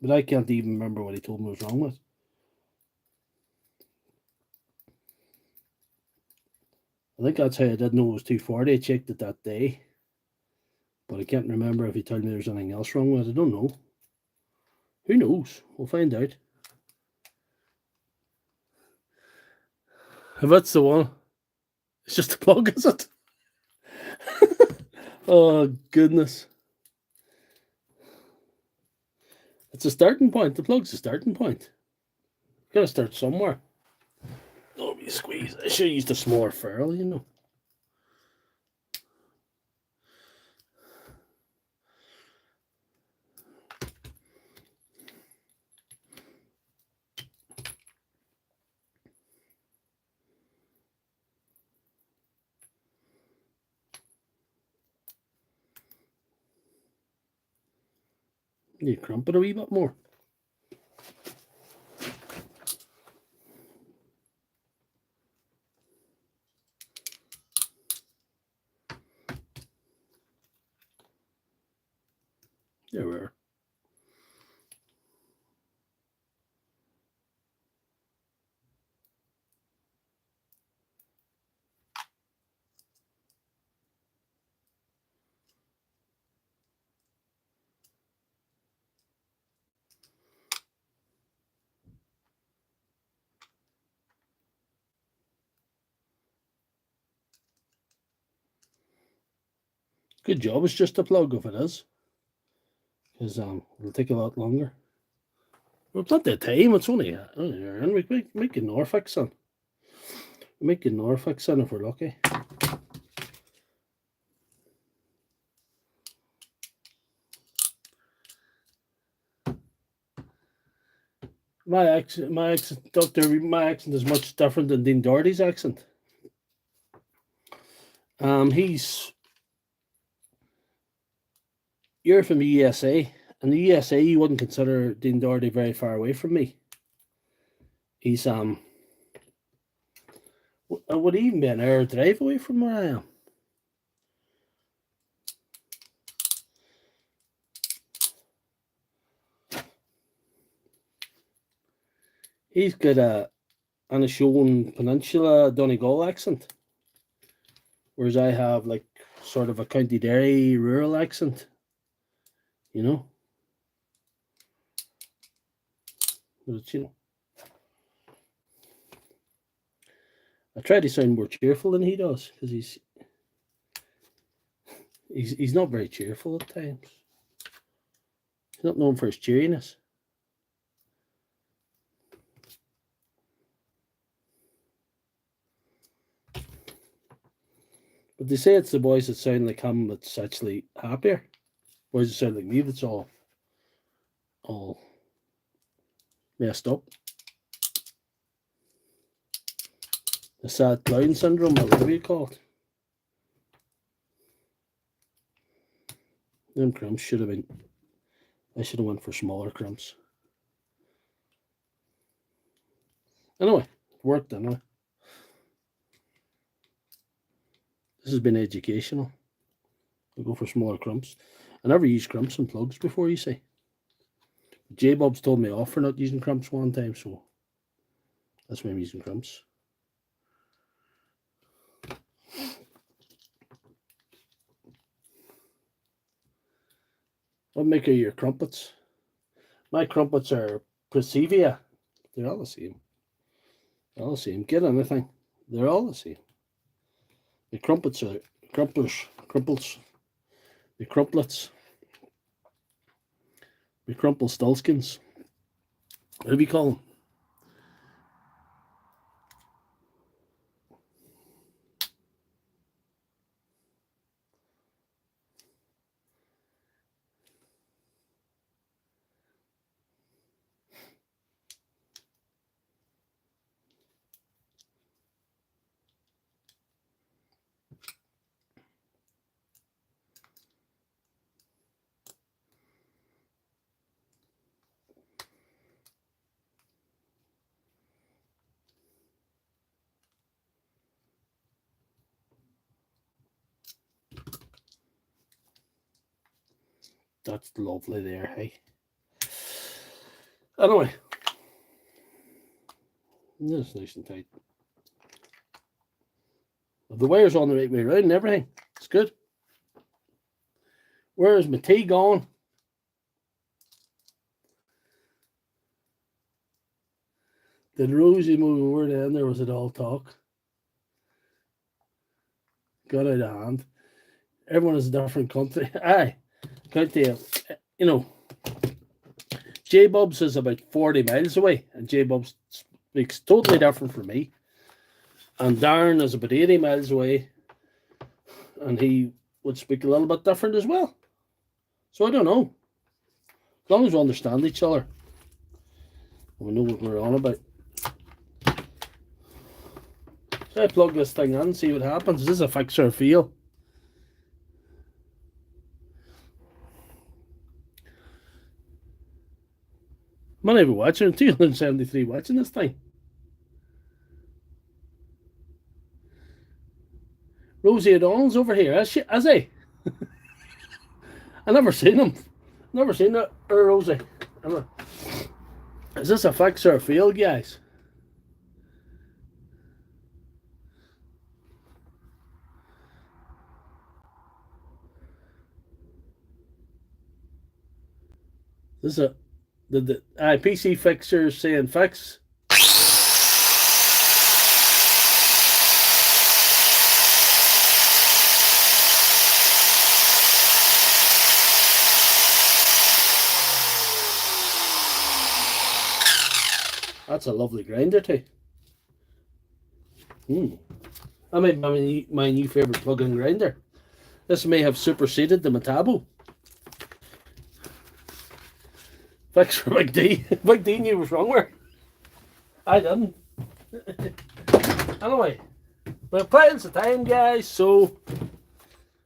But I can't even remember what he told me was wrong with. I think that's how I did know it was 240. I checked it that day. But I can't remember if he told me there's anything else wrong with it. I don't know. Who knows? We'll find out. If that's the one, it's just a plug, is it? Oh, goodness. It's a starting point. The plug's a starting point. You've got to start somewhere. Oh, be squeeze. I should have used a smaller ferrule, you know. You crump it a wee bit more. There we are. Good job. It's just a plug if it is. Because it'll take a lot longer. Well, plenty of time. It's only and we make a Norfolk son. We make a Norfolk son if we're lucky. My accent is much different than Dean Doherty's accent. You're from the USA. In the USA, you wouldn't consider Dean Doherty very far away from me. He's would he even be an hour drive away from where I am? He's got a Anishon Peninsula Donegal accent, whereas I have like sort of a County Derry rural accent, you know. But you know, I try to sound more cheerful than he does because he's not very cheerful at times. He's not known for his cheeriness. But they say it's the boys that sound like him that's actually happier. Boys that sound like me that's all messed up. The sad clown syndrome, whatever you call it. Them crimps should have been. I should have went for smaller crimps. Anyway, it worked anyway. This has been educational. I'll go for smaller crimps. I never used crimps and plugs before, you see. J-Bob's told me off for not using crimps one time, so that's why I'm using crimps. What make of your crumpets? My crumpets are Presevia. They're all the same. They're all the same. Get anything. They're all the same. The crumpets are crumples. The crumplets. The crumple stulskins. What do we call them? That's lovely there, hey. Anyway, this is nice and tight. The wire's on the right way around and everything. It's good. Where is my tea gone? Did Rosie move over then? There was it all talk. Got out of hand. Everyone is a different country. Aye. Can't tell you, you know, J-Bubs is about 40 miles away, and J-Bubs speaks totally different from me. And Darren is about 80 miles away, and he would speak a little bit different as well. So I don't know. As long as we understand each other, we know what we're on about. So I plug this thing in, see what happens. This is a fix or feel. How many of you watching? 273 watching this thing. Rosie O'Donnell's over here, has he? I never seen him. Never seen that, Rosie. Is this a fix or a fail, guys? This is the PC fixers saying fix. That's a lovely grinder too. I might be my new favourite plug-in grinder. This may have superseded the Metabo. Fix for Big D. Big D knew was wrong with. I didn't. Anyway, we're playing some time, guys, so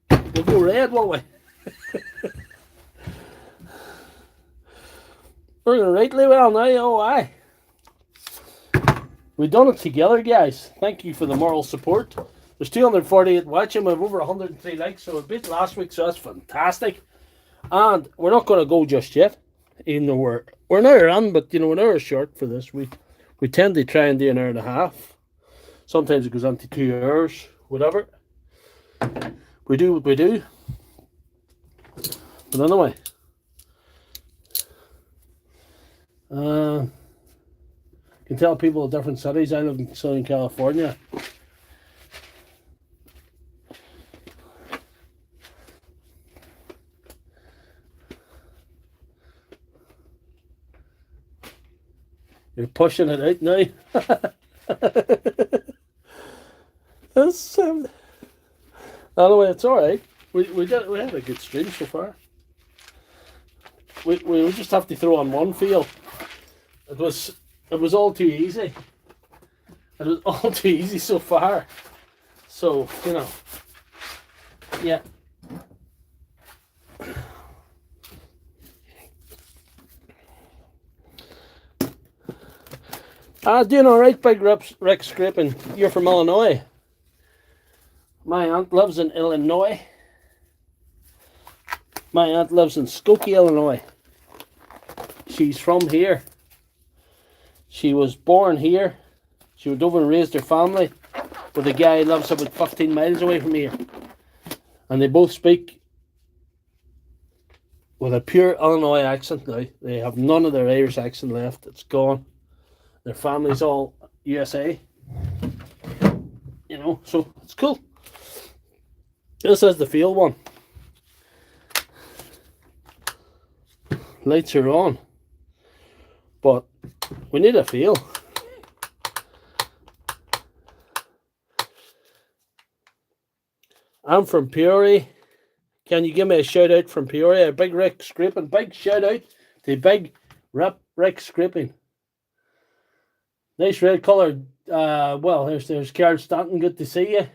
we'll go red, won't we? We're going rightly well now, oh aye. We've done it together, guys. Thank you for the moral support. There's 248 watching. We have over 103 likes, so we beat last week, so that's fantastic. And we're not going to go just yet, even though we're an hour on, but you know, an hour short for this. We tend to try and do an hour and a half. Sometimes it goes on to 2 hours, whatever. We do what we do. But anyway. Can tell people of different cities. I live in Southern California. You're pushing it out now. That's anyway, it's all right. We had a good stream so far. We just have to throw on one feel. It was all too easy. It was all too easy so far. So, you know, yeah. Doing all right, Big Rick Scraping. You're from Illinois. My aunt lives in Illinois. My aunt lives in Skokie, Illinois. She's from here. She was born here. She went over and raised her family with a guy who lives about 15 miles away from here. And they both speak with a pure Illinois accent now. They have none of their Irish accent left. It's gone. Their family's all USA. You know, so it's cool. This is the field one. Lights are on. But We need a feel. I'm from Peoria. Can you give me a shout out from Peoria? Big Rick Scraping. Big shout out to Big Rick Scraping. Nice red colour. Well, there's Carl Stanton. Good to see you.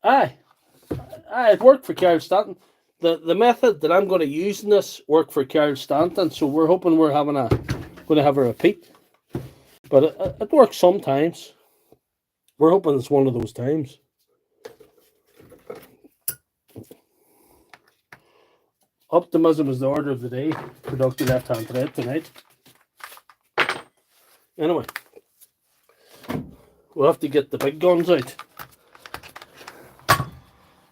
Aye, it worked for Carl Stanton. The method that I'm going to use in this worked for Carl Stanton, so we're hoping we're going to have a repeat. But it works sometimes. We're hoping it's one of those times. Optimism is the order of the day. Productive left-hand thread tonight. Anyway, we'll have to get the big guns out.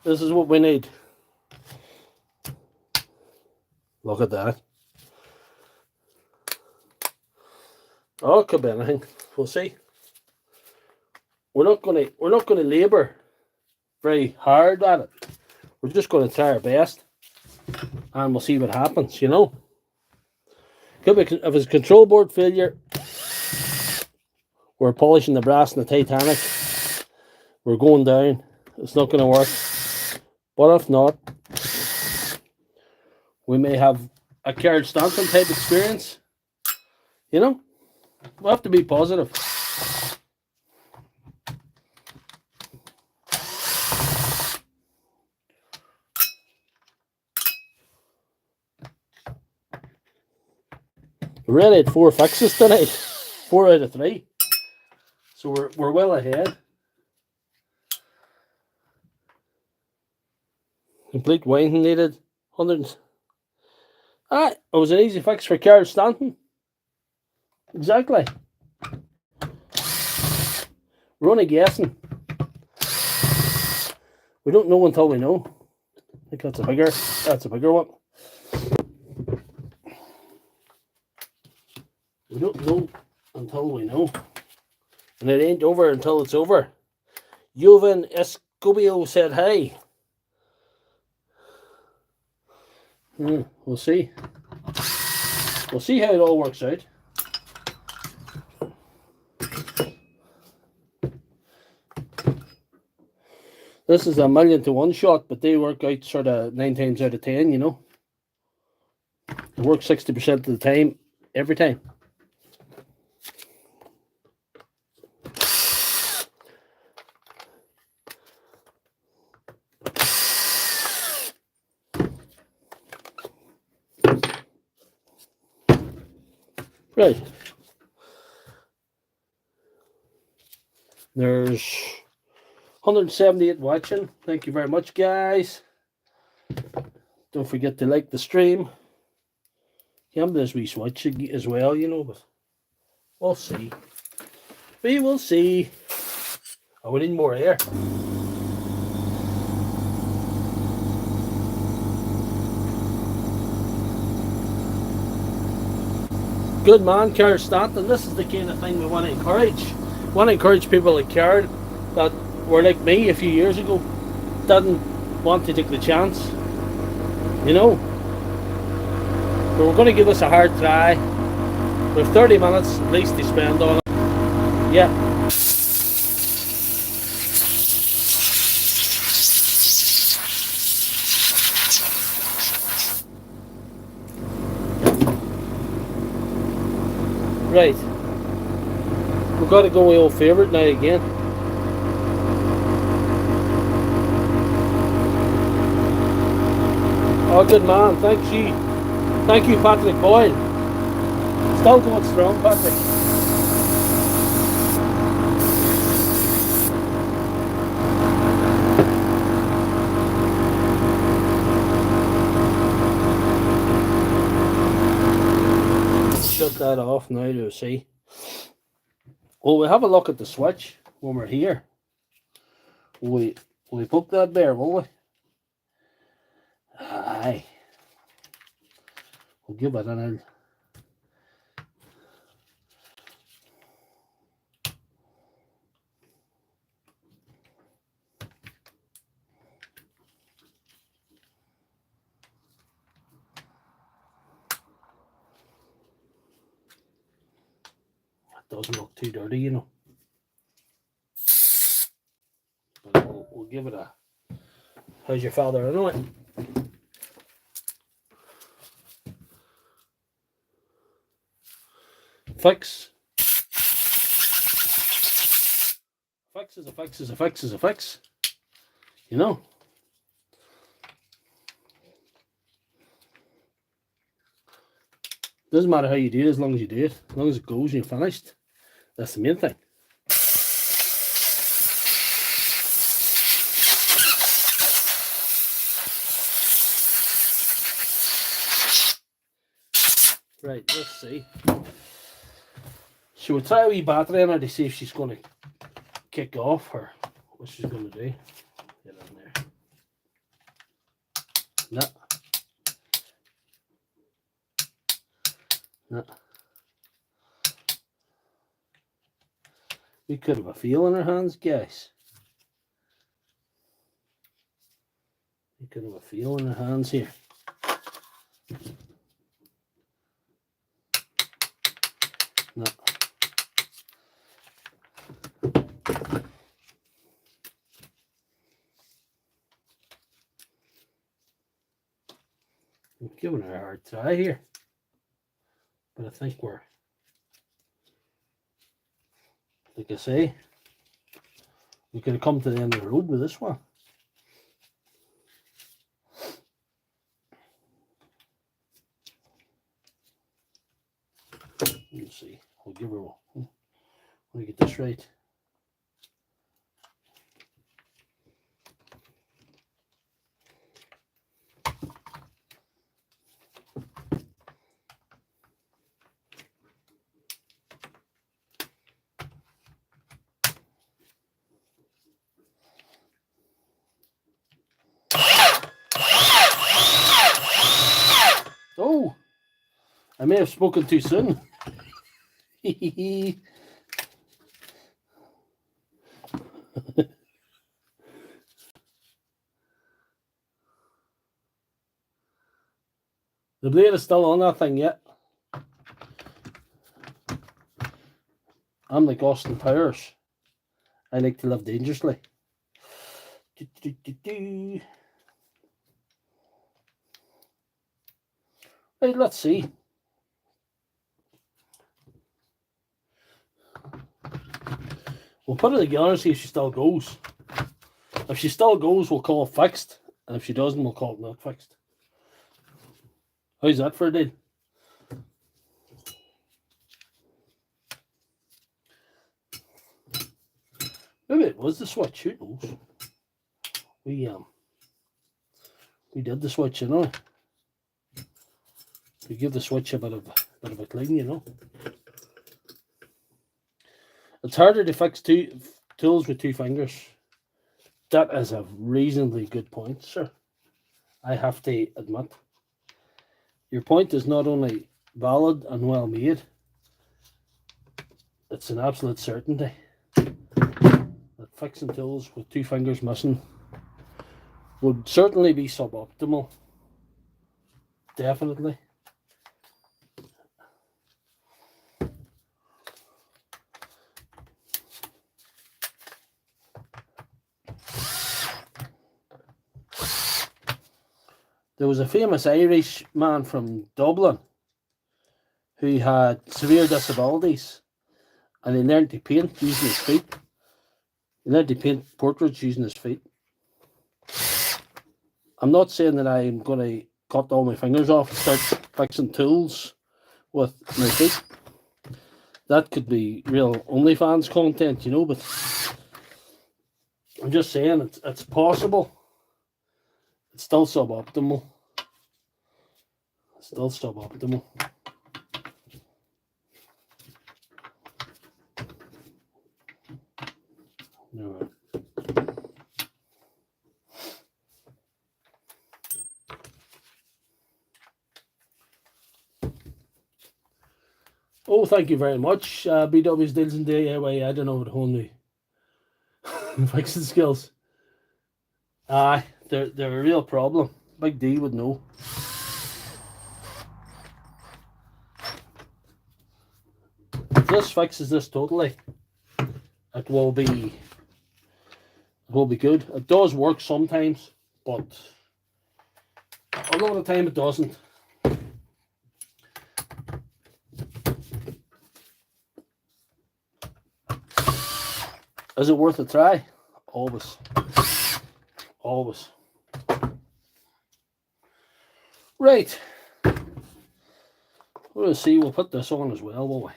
This is what we need. Look at that. Oh, could be anything. We'll see. We're not gonna labour very hard at it. We're just gonna try our best, and we'll see what happens. You know, could be if it's control board failure. We're polishing the brass in the Titanic. We're going down. It's not going to work. But if not, we may have a Carl Stanton type experience. You know, we'll have to be positive. We really had 4 fixes tonight. 4 out of 3. So we're well ahead. Complete winding needed. 100. It was an easy fix for Carl Stanton. Exactly. We're only guessing. We don't know until we know. I think that's a bigger one. We don't know until we know. And it ain't over until it's over. Jovan Escobio said hi. We'll see. We'll see how it all works out. This is a 1,000,000 to 1 shot, but they work out sort of 9 times out of 10, you know. It works 60% of the time, every time. Right. There's 178 watching. Thank you very much, guys. Don't forget to like the stream. Yeah, there's wee switch as well, you know, but we'll see. We will see. Oh, we need more air. Good man, Carl Stanton. This is the kind of thing we want to encourage. We want to encourage people like Carl that were like me a few years ago, didn't want to take the chance. You know, but we're going to give this a hard try. We have 30 minutes at least to spend on it. Yeah. Right. We've got to go with old favourite now again. Oh, good man. Thank you. Thank you, Patrick Boyle. Still going strong, Patrick. Shut that off now to see. Well, we have a look at the switch when we're here. Will we poke that there, will we? Aye. We'll give it an doesn't look too dirty, you know. But we'll give it a... How's your father anyway? Fix. Fix is a fix is a fix is a fix. You know. Doesn't matter how you do it, as long as you do it. As long as it goes and you're finished. That's the main thing. Right, let's see. So we'll try a wee battery on her to see if she's going to kick off or what she's going to do. Get in there. No. No. We could have a feel in our hands, guys. We could have a feel in our hands here. No. I'm giving her a hard try here, but I think we're, like I say, we could have come to the end of the road with this one. Let's see. I'll give her one. Let me get this right. Oh, I may have spoken too soon. The blade is still on that thing yet. I'm like Austin Powers. I like to live dangerously. Right, let's see. We'll put it together and see if she still goes. If she still goes, we'll call it fixed. And if she doesn't, we'll call it not fixed. How's that for a deal? Maybe it was the switch. Who knows? We did the switch, you know. We give the switch a bit of a clean, you know. It's harder to fix tools with two fingers. That is a reasonably good point, sir. I have to admit. Your point is not only valid and well made, it's an absolute certainty that fixing tools with two fingers missing would certainly be suboptimal. Definitely. There was a famous Irish man from Dublin who had severe disabilities, and he learned to paint using his feet. He learned to paint portraits using his feet. I'm not saying that I'm going to cut all my fingers off and start fixing tools with my feet. That could be real OnlyFans content, you know, but I'm just saying it's possible. It's still suboptimal. Still suboptimal. No. Oh, thank you very much. BW's Deals and DIY. I don't know what whole new fixing skills. They're a real problem. Big D would know. if this fixes this totally, it will be good. It does work sometimes, but a lot of the time it doesn't. Is it worth a try? Always. Always. Right. We'll see. We'll put this on as well, won't we?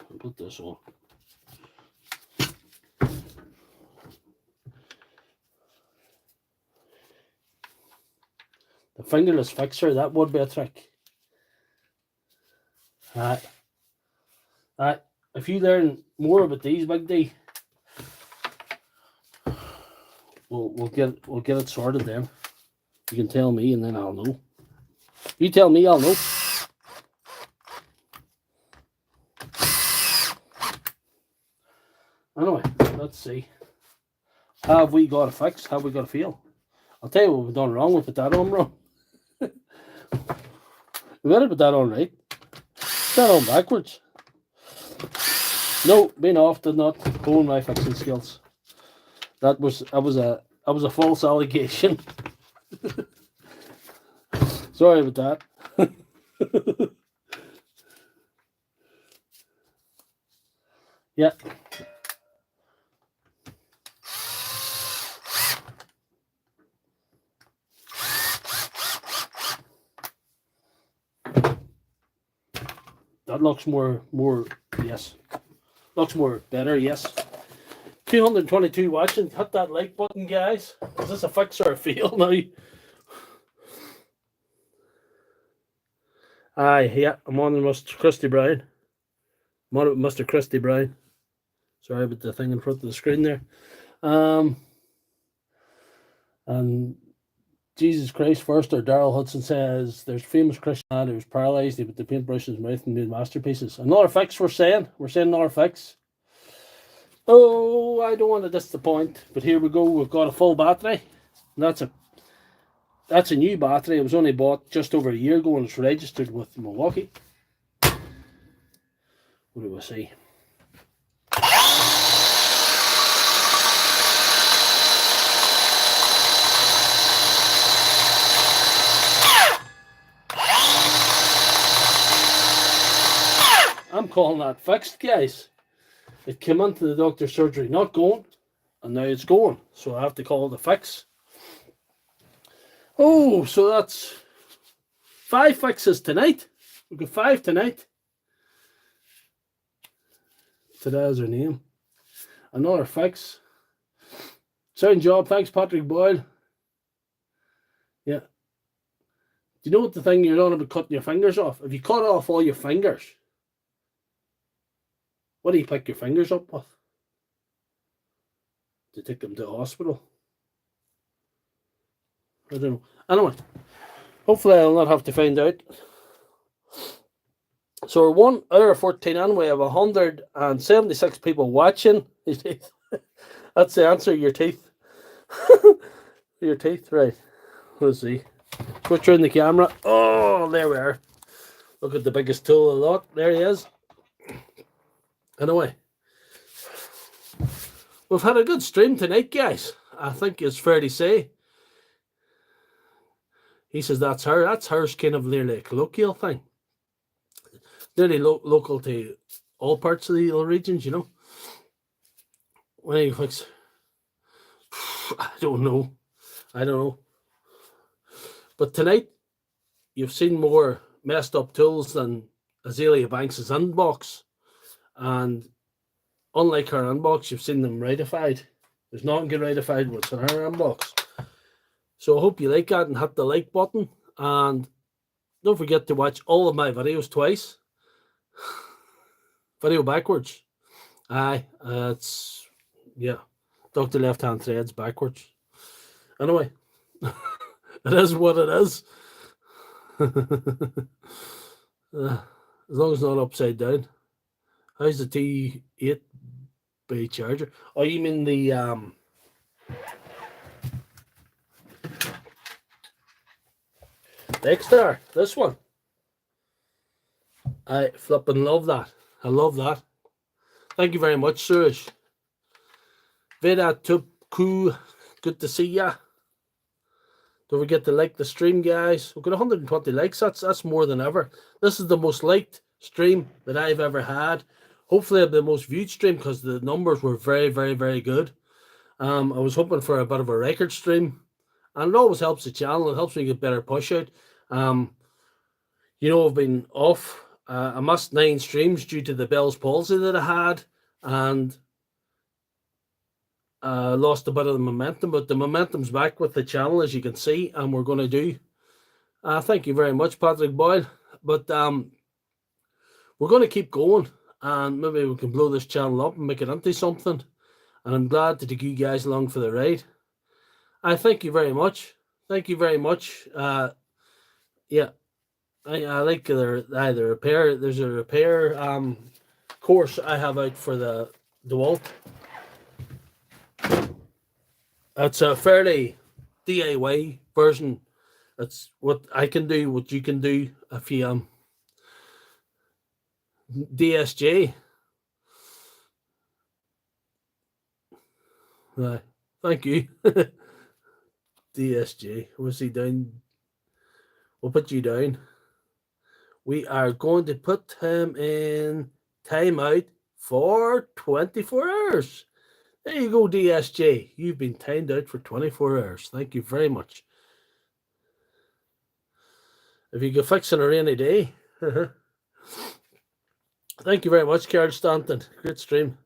We'll put this on. The fingerless fixer, that would be a trick. Alright. If you learn more about these, Big D, we'll get it sorted then. You can tell me and then I'll know. You tell me, I'll know. Anyway, let's see. Have we got a fix? Have we got a feel? I'll tell you what we've done wrong. We put that on wrong. We better put that on right. Put that on backwards. No, being off did not hone my fixing skills. That was a false allegation. Sorry about that. Yeah. That looks more yes. Looks more better, yes. 222 watching. Hit that like button, guys. Is this a fix or a fail now? Aye, yeah, I'm on Mr. Christy Brown. I'm on it with Mr. Christy Brown. Sorry about the thing in front of the screen there. And Jesus Christ, first, or Daryl Hudson says there's a famous Christian lad who was paralyzed. He put the paintbrush in his mouth and made masterpieces. Another fix, we're saying another fix. Oh, I don't want to disappoint, but here we go. We've got a full battery. And that's a new battery. It was only bought just over a year ago and it's registered with Milwaukee. What do we see? I'm calling that fixed, guys. It came into the doctor's surgery not going, and now it's going. So I have to call it a fix. Oh, so that's 5 fixes tonight. We've got 5 tonight. Today's our name. Another fix. Sound job. Thanks, Patrick Boyle. Yeah. Do you know what the thing you're on about cutting your fingers off? If you cut off all your fingers, what do you pick your fingers up with? To take them to the hospital? I don't know. Anyway, hopefully I'll not have to find out. So we're 1 hour of 14 and we have 176 people watching. That's the answer, your teeth. Your teeth, right. Let's see. Switch around the camera. Oh, there we are. Look at the biggest tool of the lot. There he is. Anyway, we've had a good stream tonight, guys. I think it's fair to say. He says that's her. That's hers, kind of nearly a colloquial thing. Nearly local to all parts of the regions, you know. When he thinks, I don't know. But tonight, you've seen more messed up tools than Azalea Banks' inbox. And unlike her inbox, you've seen them rightified. There's nothing get rightified what's in her inbox. So I hope you like that and hit the like button. And don't forget to watch all of my videos twice. Video backwards. Aye, it's, yeah. Dr. Left Hand Threads backwards. Anyway, it is what it is. As long as it's not upside down. How's the T8 bay charger? Oh, you mean the Dexter, this one. I flipping love that. I love that. Thank you very much, Suresh. Vida Tupku, good to see ya. Don't forget to like the stream, guys. We've got 120 likes. That's more than ever. This is the most liked stream that I've ever had. Hopefully, the most viewed stream because the numbers were very, very, very good. I was hoping for a bit of a record stream, and it always helps the channel. It helps me get better push out. You know, I've been off. I missed 9 streams due to the Bell's palsy that I had, and lost a bit of the momentum, but the momentum's back with the channel, as you can see, and we're going to do. Thank you very much, Patrick Boyle. But we're going to keep going, and maybe we can blow this channel up and make it into something. And I'm glad to take you guys along for the ride. I thank you very much. Thank you very much. Yeah, I like the repair. There's a repair course I have out for the Dewalt. It's a fairly DIY version. It's what I can do, what you can do if you DSJ. Thank you. DSJ. Was he down? We'll put you down. We are going to put him in timeout for 24 hours. There you go, DSJ. You've been timed out for 24 hours. Thank you very much. If you can fix on a rainy day. Thank you very much, Carl Stanton. Great stream.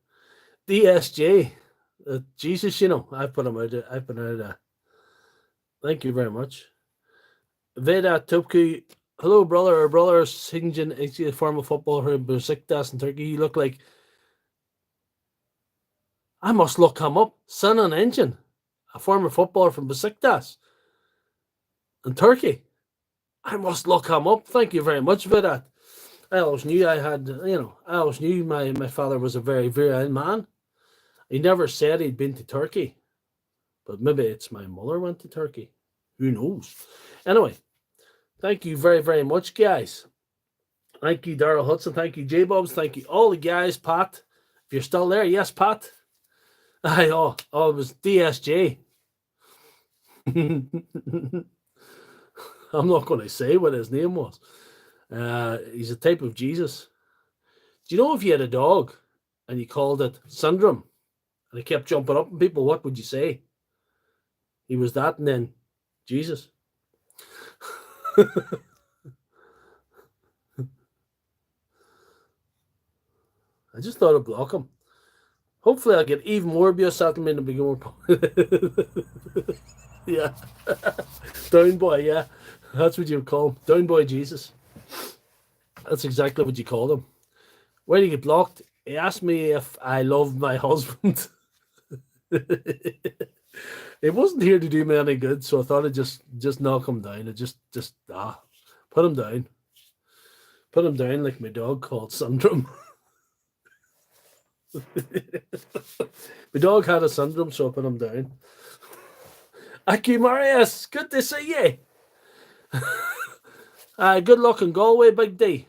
DSJ. Jesus, you know, I've put him out. I've been out. Thank you very much. Veda Tupku. Hello, brother or brother. Sinjin is a former footballer in Besiktas in Turkey. You look like. I must look him up. Sinan Engin, a former footballer from Besiktas in Turkey. I must look him up. Thank you very much for that. I always knew I had, I always knew my father was a very virile man. He never said he'd been to Turkey, but maybe it's my mother went to Turkey. Who knows? Anyway, thank you very, very much, guys. Thank you, Darryl Hudson. Thank you, J-Bobs. Thank you, all the guys. Pat, if you're still there, yes, Pat. It was DSJ. I'm not going to say what his name was. He's a type of Jesus. Do you know if you had a dog and you called it Syndrome and it kept jumping up on people, what would you say? He was that and then Jesus. I just thought I'd block him. Hopefully I'll get even more abuse out of him and be more. Yeah. Down boy, yeah. That's what you would call him. Down boy Jesus. That's exactly what you call him. Why did he get blocked? He asked me if I loved my husband. It wasn't here to do me any good, so I thought I'd just knock him down. I just put him down. Put him down like my dog called Syndrome. My dog had a syndrome, so I put him down. Aki Marius, good to see you. Good luck in Galway, Big D.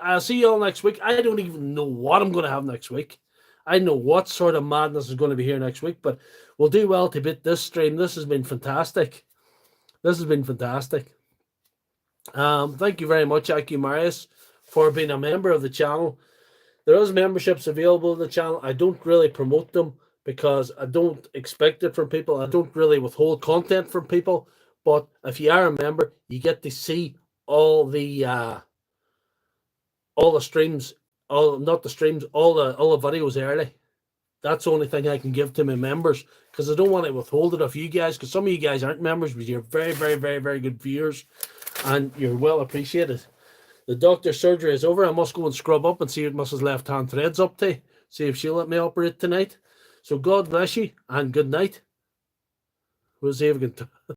I'll see you all next week. I don't even know what I'm going to have next week. I know what sort of madness is going to be here next week, but we'll do well to beat this stream. This has been fantastic. This has been fantastic. Thank you very much, Aki Marius, for being a member of the channel. There is memberships available in the channel. I don't really promote them because I don't expect it from people. I don't really withhold content from people. But if you are a member, you get to see all the streams, all the videos early. That's the only thing I can give to my members because I don't want to withhold it off you guys because some of you guys aren't members, but you're very, very, very, very good viewers and you're well appreciated. The doctor's surgery is over. I must go and scrub up and see what Mrs. Lefthandthread's up to. See if she'll let me operate tonight. So God bless you and good night. We'll see if we can.